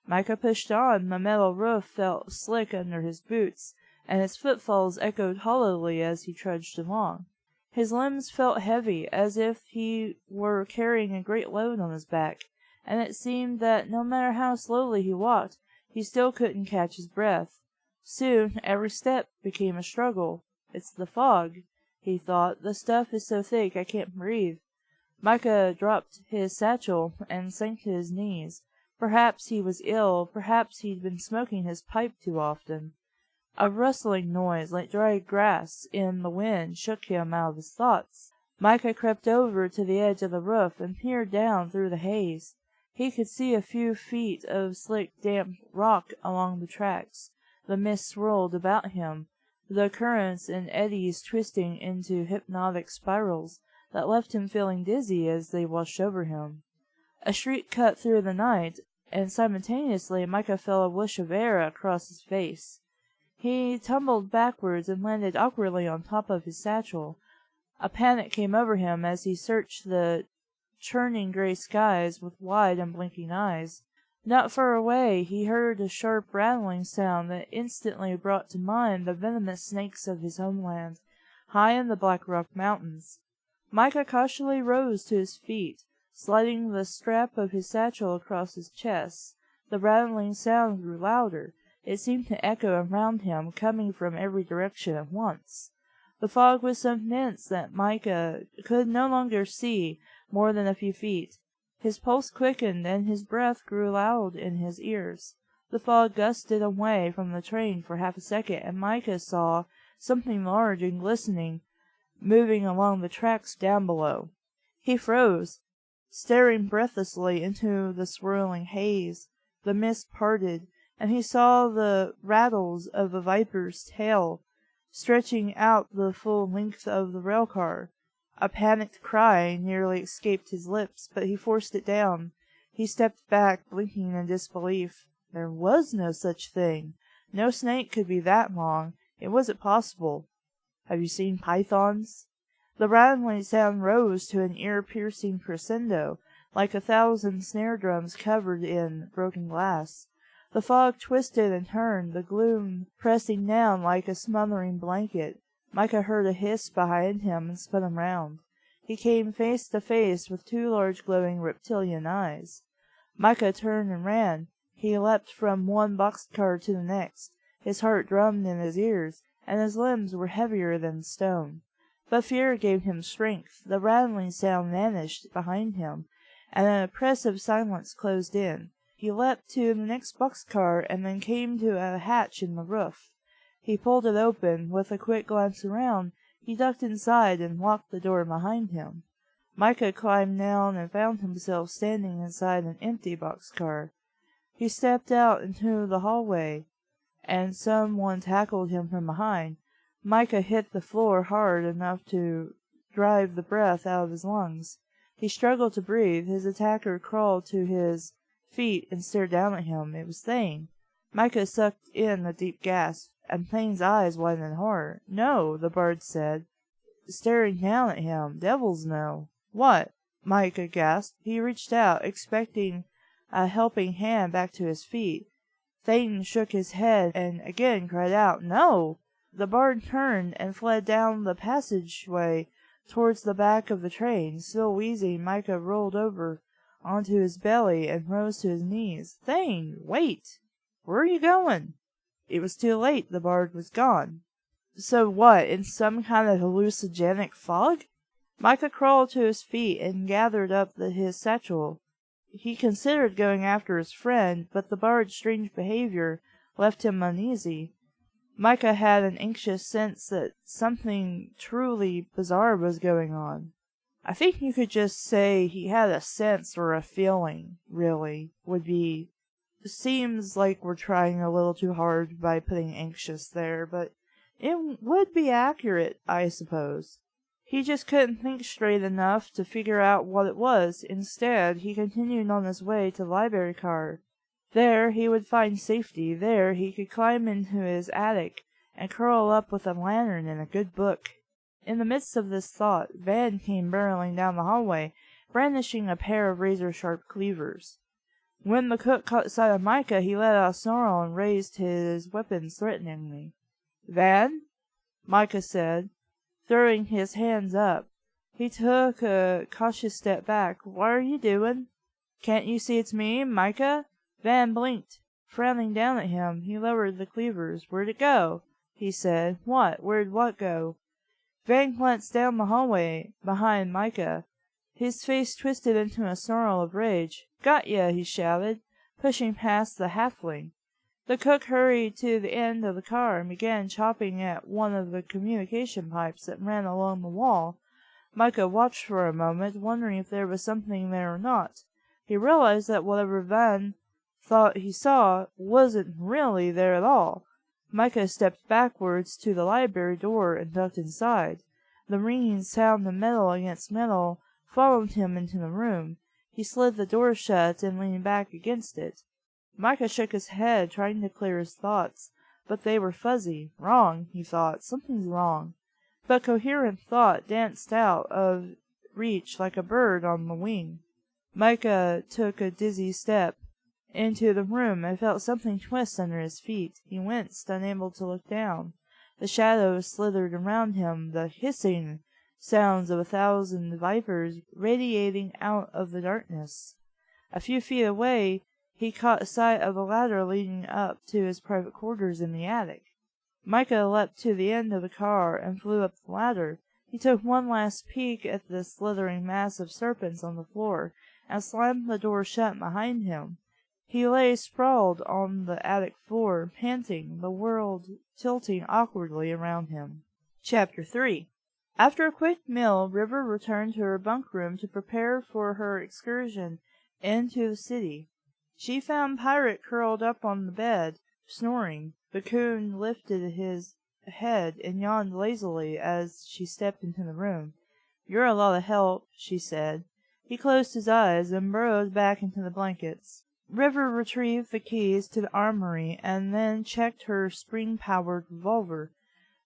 Micah pushed on. The metal roof felt slick under his boots, and his footfalls echoed hollowly as he trudged along. His limbs felt heavy, as if he were carrying a great load on his back, and it seemed that no matter how slowly he walked, he still couldn't catch his breath. Soon every step became a struggle. "It's the fog," he thought. "The stuff is so thick I can't breathe." Micah dropped his satchel and sank to his knees. Perhaps he was ill. Perhaps he'd been smoking his pipe too often. A rustling noise, like dry grass in the wind, shook him out of his thoughts. Micah crept over to the edge of the roof and peered down through the haze. He could see a few feet of slick, damp rock along the tracks. The mist swirled about him, the currents and eddies twisting into hypnotic spirals that left him feeling dizzy as they washed over him. A shriek cut through the night, and simultaneously Micah felt a whoosh of air across his face. He tumbled backwards and landed awkwardly on top of his satchel. A panic came over him as he searched the churning gray skies with wide and blinking eyes. Not far away he heard a sharp rattling sound that instantly brought to mind the venomous snakes of his homeland, high in the Black Rock Mountains. Micah cautiously rose to his feet, sliding the strap of his satchel across his chest. The rattling sound grew louder. It seemed to echo around him, coming from every direction at once. The fog was so dense that Micah could no longer see more than a few feet. His pulse quickened, and his breath grew loud in his ears. The fog gusted away from the train for half a second, and Micah saw something large and glistening moving along the tracks down below. He froze, staring breathlessly into the swirling haze. The mist parted, and he saw the rattles of a viper's tail stretching out the full length of the railcar. A panicked cry nearly escaped his lips, but he forced it down. He stepped back, blinking in disbelief. There was no such thing. No snake could be that long. It wasn't possible. "Have you seen pythons?" The rattling sound rose to an ear-piercing crescendo, like 1,000 snare drums covered in broken glass. The fog twisted and turned, the gloom pressing down like a smothering blanket. Micah heard a hiss behind him and spun around. He came face to face with two large glowing reptilian eyes. Micah turned and ran. He leapt from one boxcar to the next. His heart drummed in his ears, and his limbs were heavier than stone. But fear gave him strength. The rattling sound vanished behind him, and an oppressive silence closed in. He leapt to the next boxcar, and then came to a hatch in the roof. He pulled it open. With a quick glance around, he ducked inside and locked the door behind him. Micah climbed down and found himself standing inside an empty boxcar. He stepped out into the hallway, and someone tackled him from behind. Micah hit the floor hard enough to drive the breath out of his lungs. He struggled to breathe. His attacker crawled to his feet and stared down at him. It was Thane. Micah sucked in a deep gasp, and Thane's eyes widened in horror. "No," the bard said, staring down at him. "Devils, no." "What?" Micah gasped. He reached out, expecting a helping hand, back to his feet. Thane shook his head and again cried out, "No!" The bard turned and fled down the passageway towards the back of the train. Still wheezing, Micah rolled over onto his belly and rose to his knees. "Thane, wait! Where are you going?" It was too late. The bard was gone. So what, in some kind of hallucinogenic fog? Micah crawled to his feet and gathered up his satchel. He considered going after his friend, but the bard's strange behavior left him uneasy. Micah had an anxious sense that something truly bizarre was going on. I think you could just say he had a sense or a feeling, really, would be. Seems like we're trying a little too hard by putting anxious there, but it would be accurate, I suppose. He just couldn't think straight enough to figure out what it was. Instead, he continued on his way to the library car. There he would find safety. There he could climb into his attic and curl up with a lantern and a good book. In the midst of this thought, Van came barreling down the hallway, brandishing a pair of razor-sharp cleavers. When the cook caught sight of Micah, he let out a snarl and raised his weapon threateningly. "Van?" Micah said, throwing his hands up. He took a cautious step back. "What are you doing?" "Can't you see it's me, Micah?" Van blinked. Frowning down at him, he lowered the cleavers. "Where'd it go?" he said. "What? Where'd what go?" Van glanced down the hallway behind Micah. His face twisted into a snarl of rage. "Got ya!" he shouted, pushing past the halfling. The cook hurried to the end of the car and began chopping at one of the communication pipes that ran along the wall. Micah watched for a moment, wondering if there was something there or not. He realized that whatever Van thought he saw wasn't really there at all. Micah stepped backwards to the library door and ducked inside. The ringing sound of metal against metal followed him into the room. He slid the door shut and leaned back against it. Micah shook his head, trying to clear his thoughts, but they were fuzzy. Wrong, he thought. Something's wrong. But coherent thought danced out of reach like a bird on the wing. Micah took a dizzy step into the room and felt something twist under his feet. He winced, unable to look down. The shadows slithered around him, the hissing sounds of 1,000 vipers radiating out of the darkness. A few feet away, he caught sight of a ladder leading up to his private quarters in the attic. Micah leapt to the end of the car and flew up the ladder. He took one last peek at the slithering mass of serpents on the floor and slammed the door shut behind him. He lay sprawled on the attic floor, panting, the world tilting awkwardly around him. Chapter 3. After a quick meal, River returned to her bunk room to prepare for her excursion into the city. She found Pirate curled up on the bed, snoring. The coon lifted his head and yawned lazily as she stepped into the room. "You're a lot of help," she said. He closed his eyes and burrowed back into the blankets. River retrieved the keys to the armory and then checked her spring-powered revolver.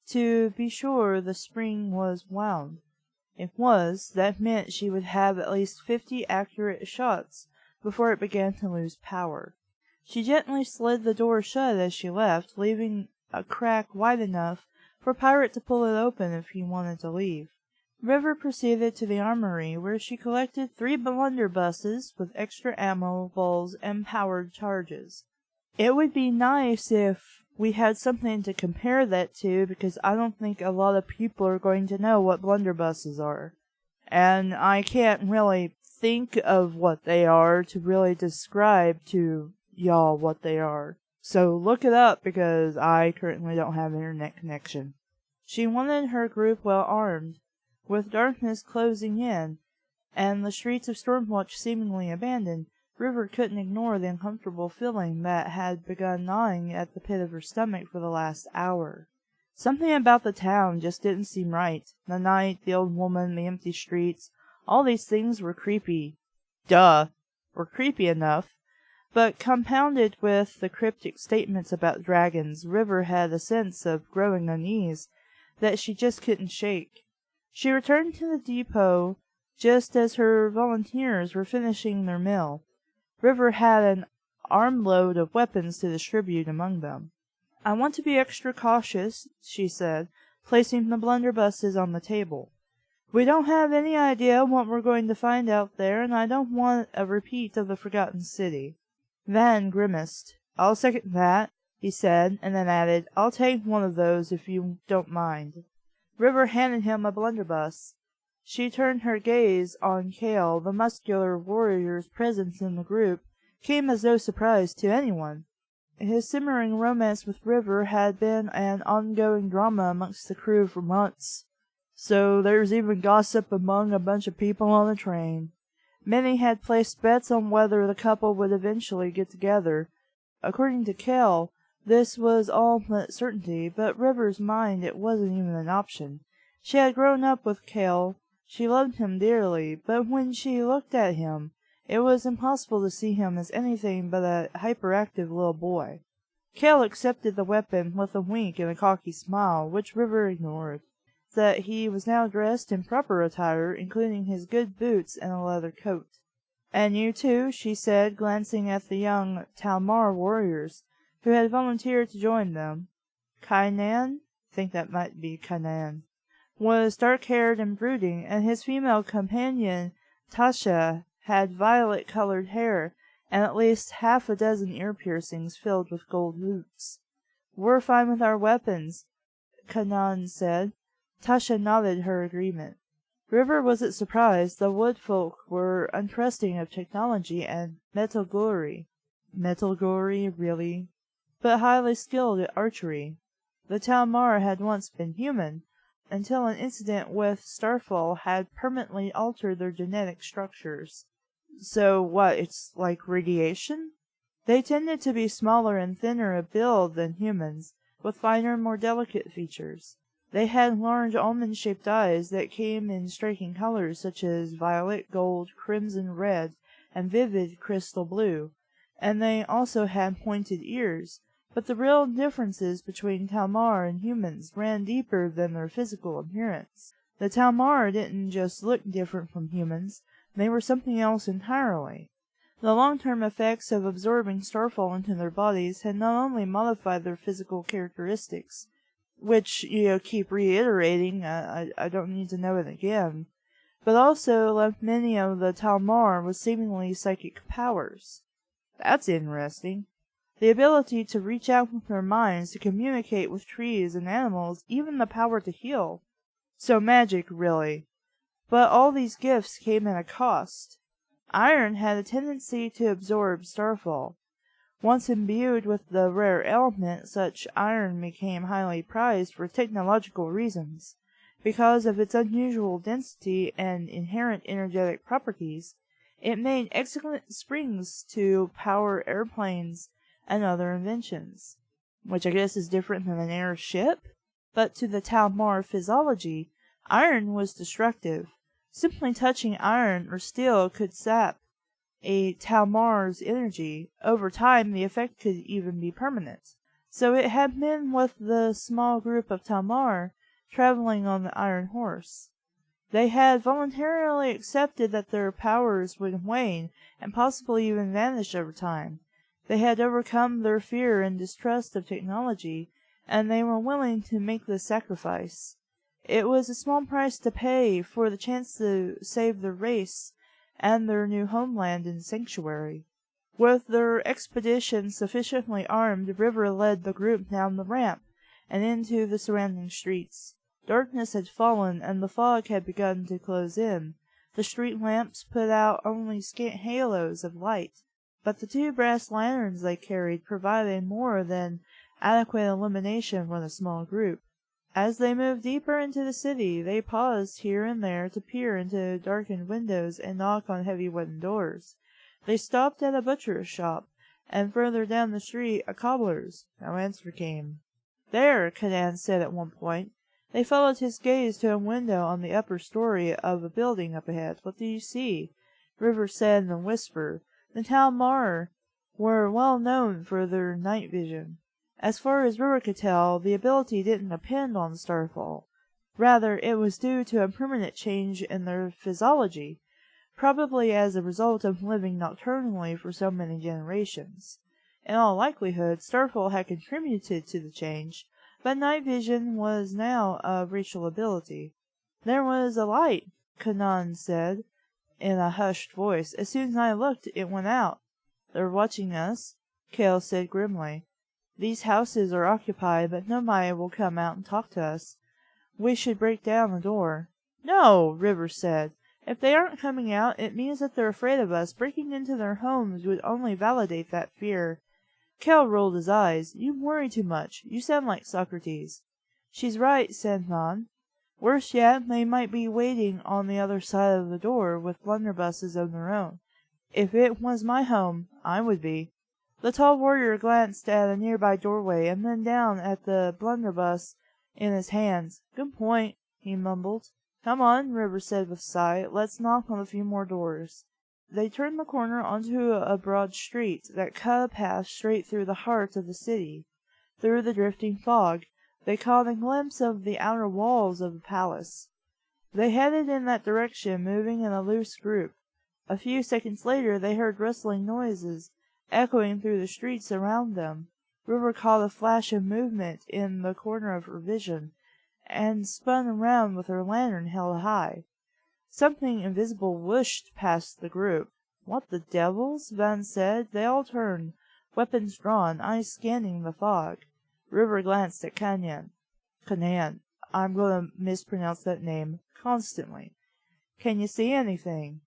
To be sure the spring was wound. It was. That meant she would have at least 50 accurate shots before it began to lose power. She gently slid the door shut as she left, leaving a crack wide enough for Pirate to pull it open if he wanted to leave. River proceeded to the armory, where she collected 3 blunderbusses with extra ammo, balls, and powered charges. It would be nice if we had something to compare that to, because I don't think a lot of people are going to know what blunderbusses are. And I can't really think of what they are to really describe to y'all what they are. So look it up, because I currently don't have internet connection. She wanted her group well armed. With darkness closing in, and the streets of Stormwatch seemingly abandoned, River couldn't ignore the uncomfortable feeling that had begun gnawing at the pit of her stomach for the last hour. Something about the town just didn't seem right. The night, the old woman, the empty streets, all these things were creepy. Were creepy enough. But compounded with the cryptic statements about dragons, River had a sense of growing unease that she just couldn't shake. She returned to the depot just as her volunteers were finishing their meal. River had an armload of weapons to distribute among them. "I want to be extra cautious," she said, placing the blunderbusses on the table. "We don't have any idea what we're going to find out there, and I don't want a repeat of the Forgotten City." Van grimaced. "I'll second that," he said, and then added, "I'll take one of those if you don't mind." River handed him a blunderbuss. She turned her gaze on Cale. The muscular warrior's presence in the group came as no surprise to anyone. His simmering romance with River had been an ongoing drama amongst the crew for months. So there's even gossip among a bunch of people on the train. Many had placed bets on whether the couple would eventually get together. According to Cale, this was all but certainty, but River's mind it wasn't even an option. She had grown up with Cale. She loved him dearly, but when she looked at him, it was impossible to see him as anything but a hyperactive little boy. Cale accepted the weapon with a wink and a cocky smile, which River ignored. That he was now dressed in proper attire, including his good boots and a leather coat. "And you too," she said, glancing at the young Talmar warriors, who had volunteered to join them. Kainan, think that might be Kainan, was dark-haired and brooding, and his female companion, Tasha, had violet-colored hair and at least half a dozen ear piercings filled with gold loops. "We're fine with our weapons," Kainan said. Tasha nodded her agreement. River wasn't surprised. The wood folk were untrusting of technology and metallurgy. Metallurgy, really? But highly skilled at archery. The Talmar had once been human, until an incident with Starfall had permanently altered their genetic structures. So what, it's like radiation? They tended to be smaller and thinner of build than humans, with finer, more delicate features. They had large almond-shaped eyes that came in striking colors such as violet, gold, crimson red, and vivid crystal blue, and they also had pointed ears. But the real differences between Talmar and humans ran deeper than their physical appearance. The Talmar didn't just look different from humans, they were something else entirely. The long-term effects of absorbing starfall into their bodies had not only modified their physical characteristics, which, keep reiterating, I don't need to know it again, but also left many of the Talmar with seemingly psychic powers. That's interesting. The ability to reach out with their minds, to communicate with trees and animals, even the power to heal. So magic, really. But all these gifts came at a cost. Iron had a tendency to absorb starfall. Once imbued with the rare element, such iron became highly prized for technological reasons. Because of its unusual density and inherent energetic properties, it made excellent springs to power airplanes and other inventions, which I guess is different than an airship. But to the Talmar physiology, iron was destructive. Simply touching iron or steel could sap a Talmar's energy. Over time, the effect could even be permanent. So it had been with the small group of Talmar traveling on the Iron Horse. They had voluntarily accepted that their powers would wane and possibly even vanish over time. They had overcome their fear and distrust of technology, and they were willing to make the sacrifice. It was a small price to pay for the chance to save the race and their new homeland in sanctuary. With their expedition sufficiently armed, River led the group down the ramp and into the surrounding streets. Darkness had fallen, and the fog had begun to close in. The street lamps put out only scant halos of light, but the 2 brass lanterns they carried provided more than adequate illumination for the small group. As they moved deeper into the city, they paused here and there to peer into darkened windows and knock on heavy wooden doors. They stopped at a butcher's shop, and further down the street a cobbler's. No answer came. "There," Kanan said at one point. They followed his gaze to a window on the upper story of a building up ahead. "What do you see?" River said in a whisper. The Talmar were well known for their night vision. As far as River could tell, the ability didn't depend on starfall. Rather, it was due to a permanent change in their physiology, probably as a result of living nocturnally for so many generations. In all likelihood, starfall had contributed to the change, but night vision was now a racial ability. "There was a light," Kanan said in a hushed voice. "As soon as I looked, it went out." "They're watching us," Kale said grimly. "These houses are occupied, but nobody will come out and talk to us. We should break down the door." "No," River said. "If they aren't coming out, it means that they're afraid of us. Breaking into their homes would only validate that fear." Kel rolled his eyes. "You worry too much. You sound like Socrates." "She's right," said Vaughn. "Worse yet, they might be waiting on the other side of the door with blunderbusses of their own. If it was my home, I would be." The tall warrior glanced at a nearby doorway and then down at the blunderbuss in his hands. "Good point," he mumbled. "Come on," River said with a sigh. "Let's knock on a few more doors." They turned the corner onto a broad street that cut a path straight through the heart of the city. Through the drifting fog, they caught a glimpse of the outer walls of the palace. They headed in that direction, moving in a loose group. A few seconds later, they heard rustling noises echoing through the streets around them. River caught a flash of movement in the corner of her vision, and spun around with her lantern held high. Something invisible whooshed past the group. "What the devils?" Van said. They all turned, weapons drawn, eyes scanning the fog. River glanced at Kanan. I'm going to mispronounce that name constantly. "Can you see anything?"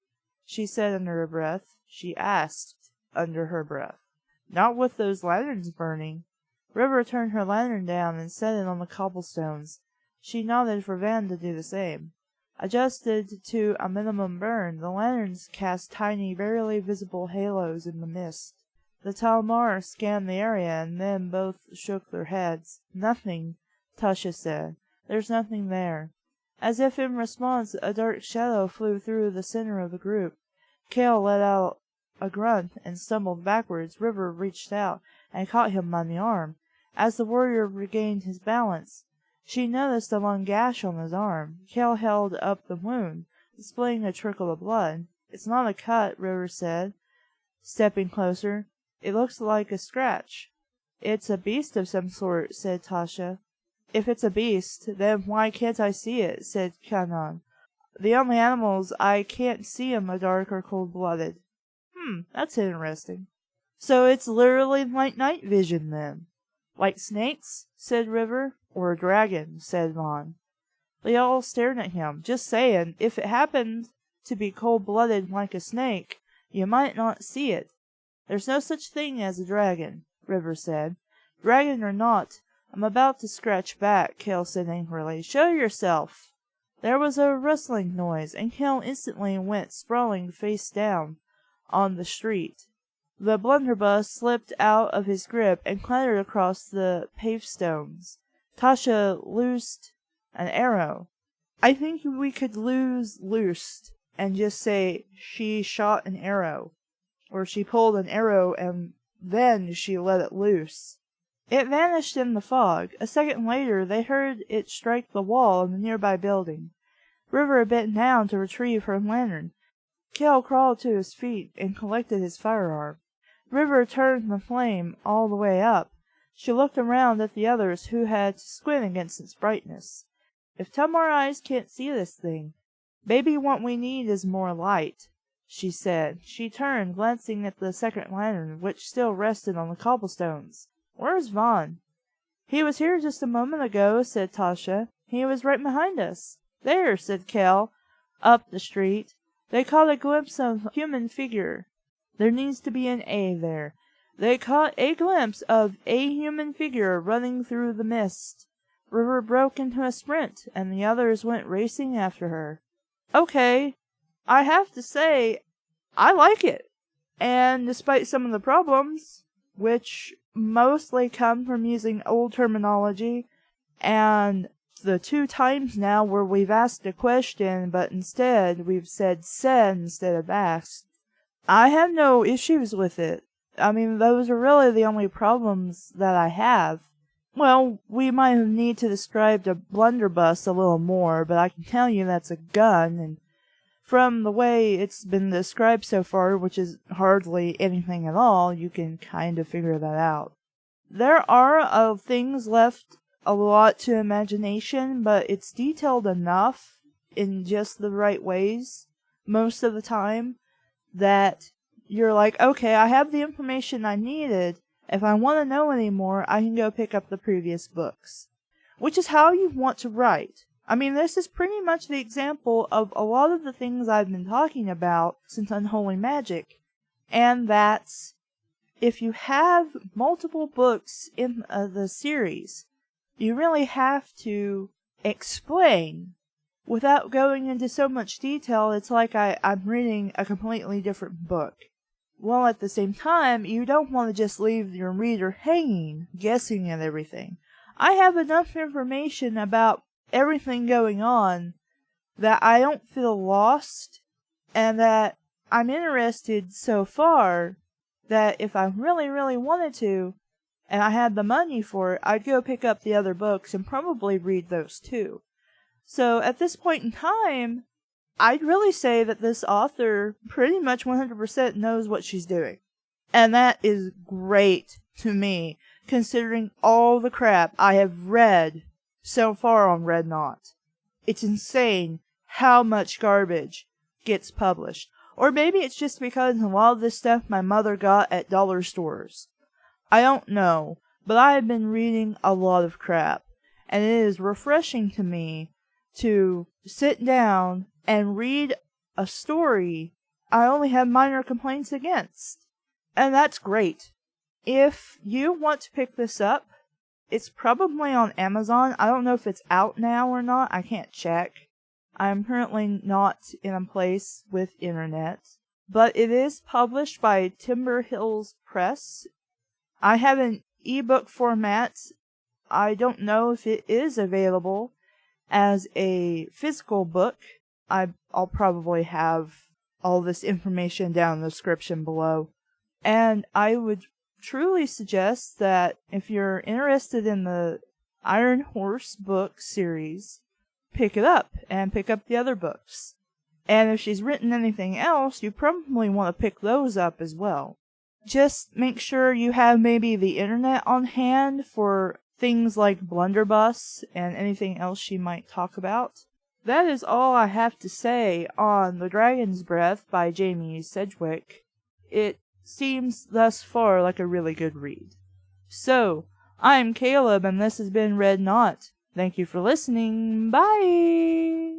she said under her breath. She asked under her breath. "Not with those lanterns burning." River turned her lantern down and set it on the cobblestones. She nodded for Van to do the same. Adjusted to a minimum burn, the lanterns cast tiny, barely visible halos in the mist. The Talmar scanned the area, and then both shook their heads. "Nothing," Tasha said. "There's nothing there." As if in response, a dark shadow flew through the center of the group. Kale let out a grunt and stumbled backwards. River reached out and caught him by the arm. As the warrior regained his balance, she noticed a long gash on his arm. Kale held up the wound, displaying a trickle of blood. "It's not a cut," River said, stepping closer. "It looks like a scratch." "It's a beast of some sort," said Tasha. "If it's a beast, then why can't I see it?" said Kanan. "The only animals I can't see in the dark are cold-blooded." That's interesting. "So it's literally like night vision, then." "Like snakes?" said River. "Or a dragon," said Vaughn. They all stared at him. "Just saying, if it happened to be cold-blooded like a snake, you might not see it." "There's no such thing as a dragon," River said. "Dragon or not, I'm about to scratch back," Kale said angrily. "Show yourself!" There was a rustling noise, and Kale instantly went sprawling face down on the street. The blunderbuss slipped out of his grip and clattered across the pavestones. Tasha loosed an arrow. I think we could loosed and just say she shot an arrow. Or she pulled an arrow and then she let it loose. It vanished in the fog. A second later, they heard it strike the wall of the nearby building. River bent down to retrieve her lantern. Kale crawled to his feet and collected his firearm. River turned the flame all the way up. She looked around at the others, who had to squint against its brightness. If Tamar eyes can't see this thing, maybe what we need is more light, she said. She turned, glancing at the second lantern, which still rested on the cobblestones. Where's Vaughn? He was here just a moment ago, said Tasha. He was right behind us. There, said Kel, up the street. They caught a glimpse of a human figure. There needs to be an A there. They caught a glimpse of a human figure running through the mist. River broke into a sprint, and the others went racing after her. Okay, I have to say, I like it. And despite some of the problems, which mostly come from using old terminology, and the 2 times now where we've asked a question, but instead we've said instead of asked, I have no issues with it. I mean, those are really the only problems that I have. Well, we might need to describe the blunderbuss a little more, but I can tell you that's a gun, and from the way it's been described so far, which is hardly anything at all, you can kind of figure that out. There are things left a lot to imagination, but it's detailed enough in just the right ways most of the time that you're like, okay, I have the information I needed. If I want to know any more, I can go pick up the previous books. Which is how you want to write. I mean, this is pretty much the example of a lot of the things I've been talking about since Unholy Magic. And that's, if you have multiple books in the series, you really have to explain. Without going into so much detail, it's like I'm reading a completely different book. While at the same time, you don't want to just leave your reader hanging, guessing at everything. I have enough information about everything going on that I don't feel lost, and that I'm interested so far that if I really, really wanted to, and I had the money for it, I'd go pick up the other books and probably read those too. So at this point in time, I'd really say that this author pretty much 100% knows what she's doing. And that is great to me, considering all the crap I have read so far on Red Knot. It's insane how much garbage gets published. Or maybe it's just because a lot of this stuff my mother got at dollar stores. I don't know, but I have been reading a lot of crap. And it is refreshing to me to sit down and read a story I only have minor complaints against. And that's great. If you want to pick this up, it's probably on Amazon. I don't know if it's out now or not. I can't check. I'm currently not in a place with internet. But it is published by Timber Hills Press. I have an ebook format. I don't know if it is available as a physical book. I'll probably have all this information down in the description below. And I would truly suggest that if you're interested in the Iron Horse book series, pick it up and pick up the other books. And if she's written anything else, you probably want to pick those up as well. Just make sure you have maybe the internet on hand for things like Blunderbuss and anything else she might talk about. That is all I have to say on The Dragon's Breath by Jamie Sedgwick. It seems thus far like a really good read. So, I'm Caleb and this has been Red Knot. Thank you for listening. Bye!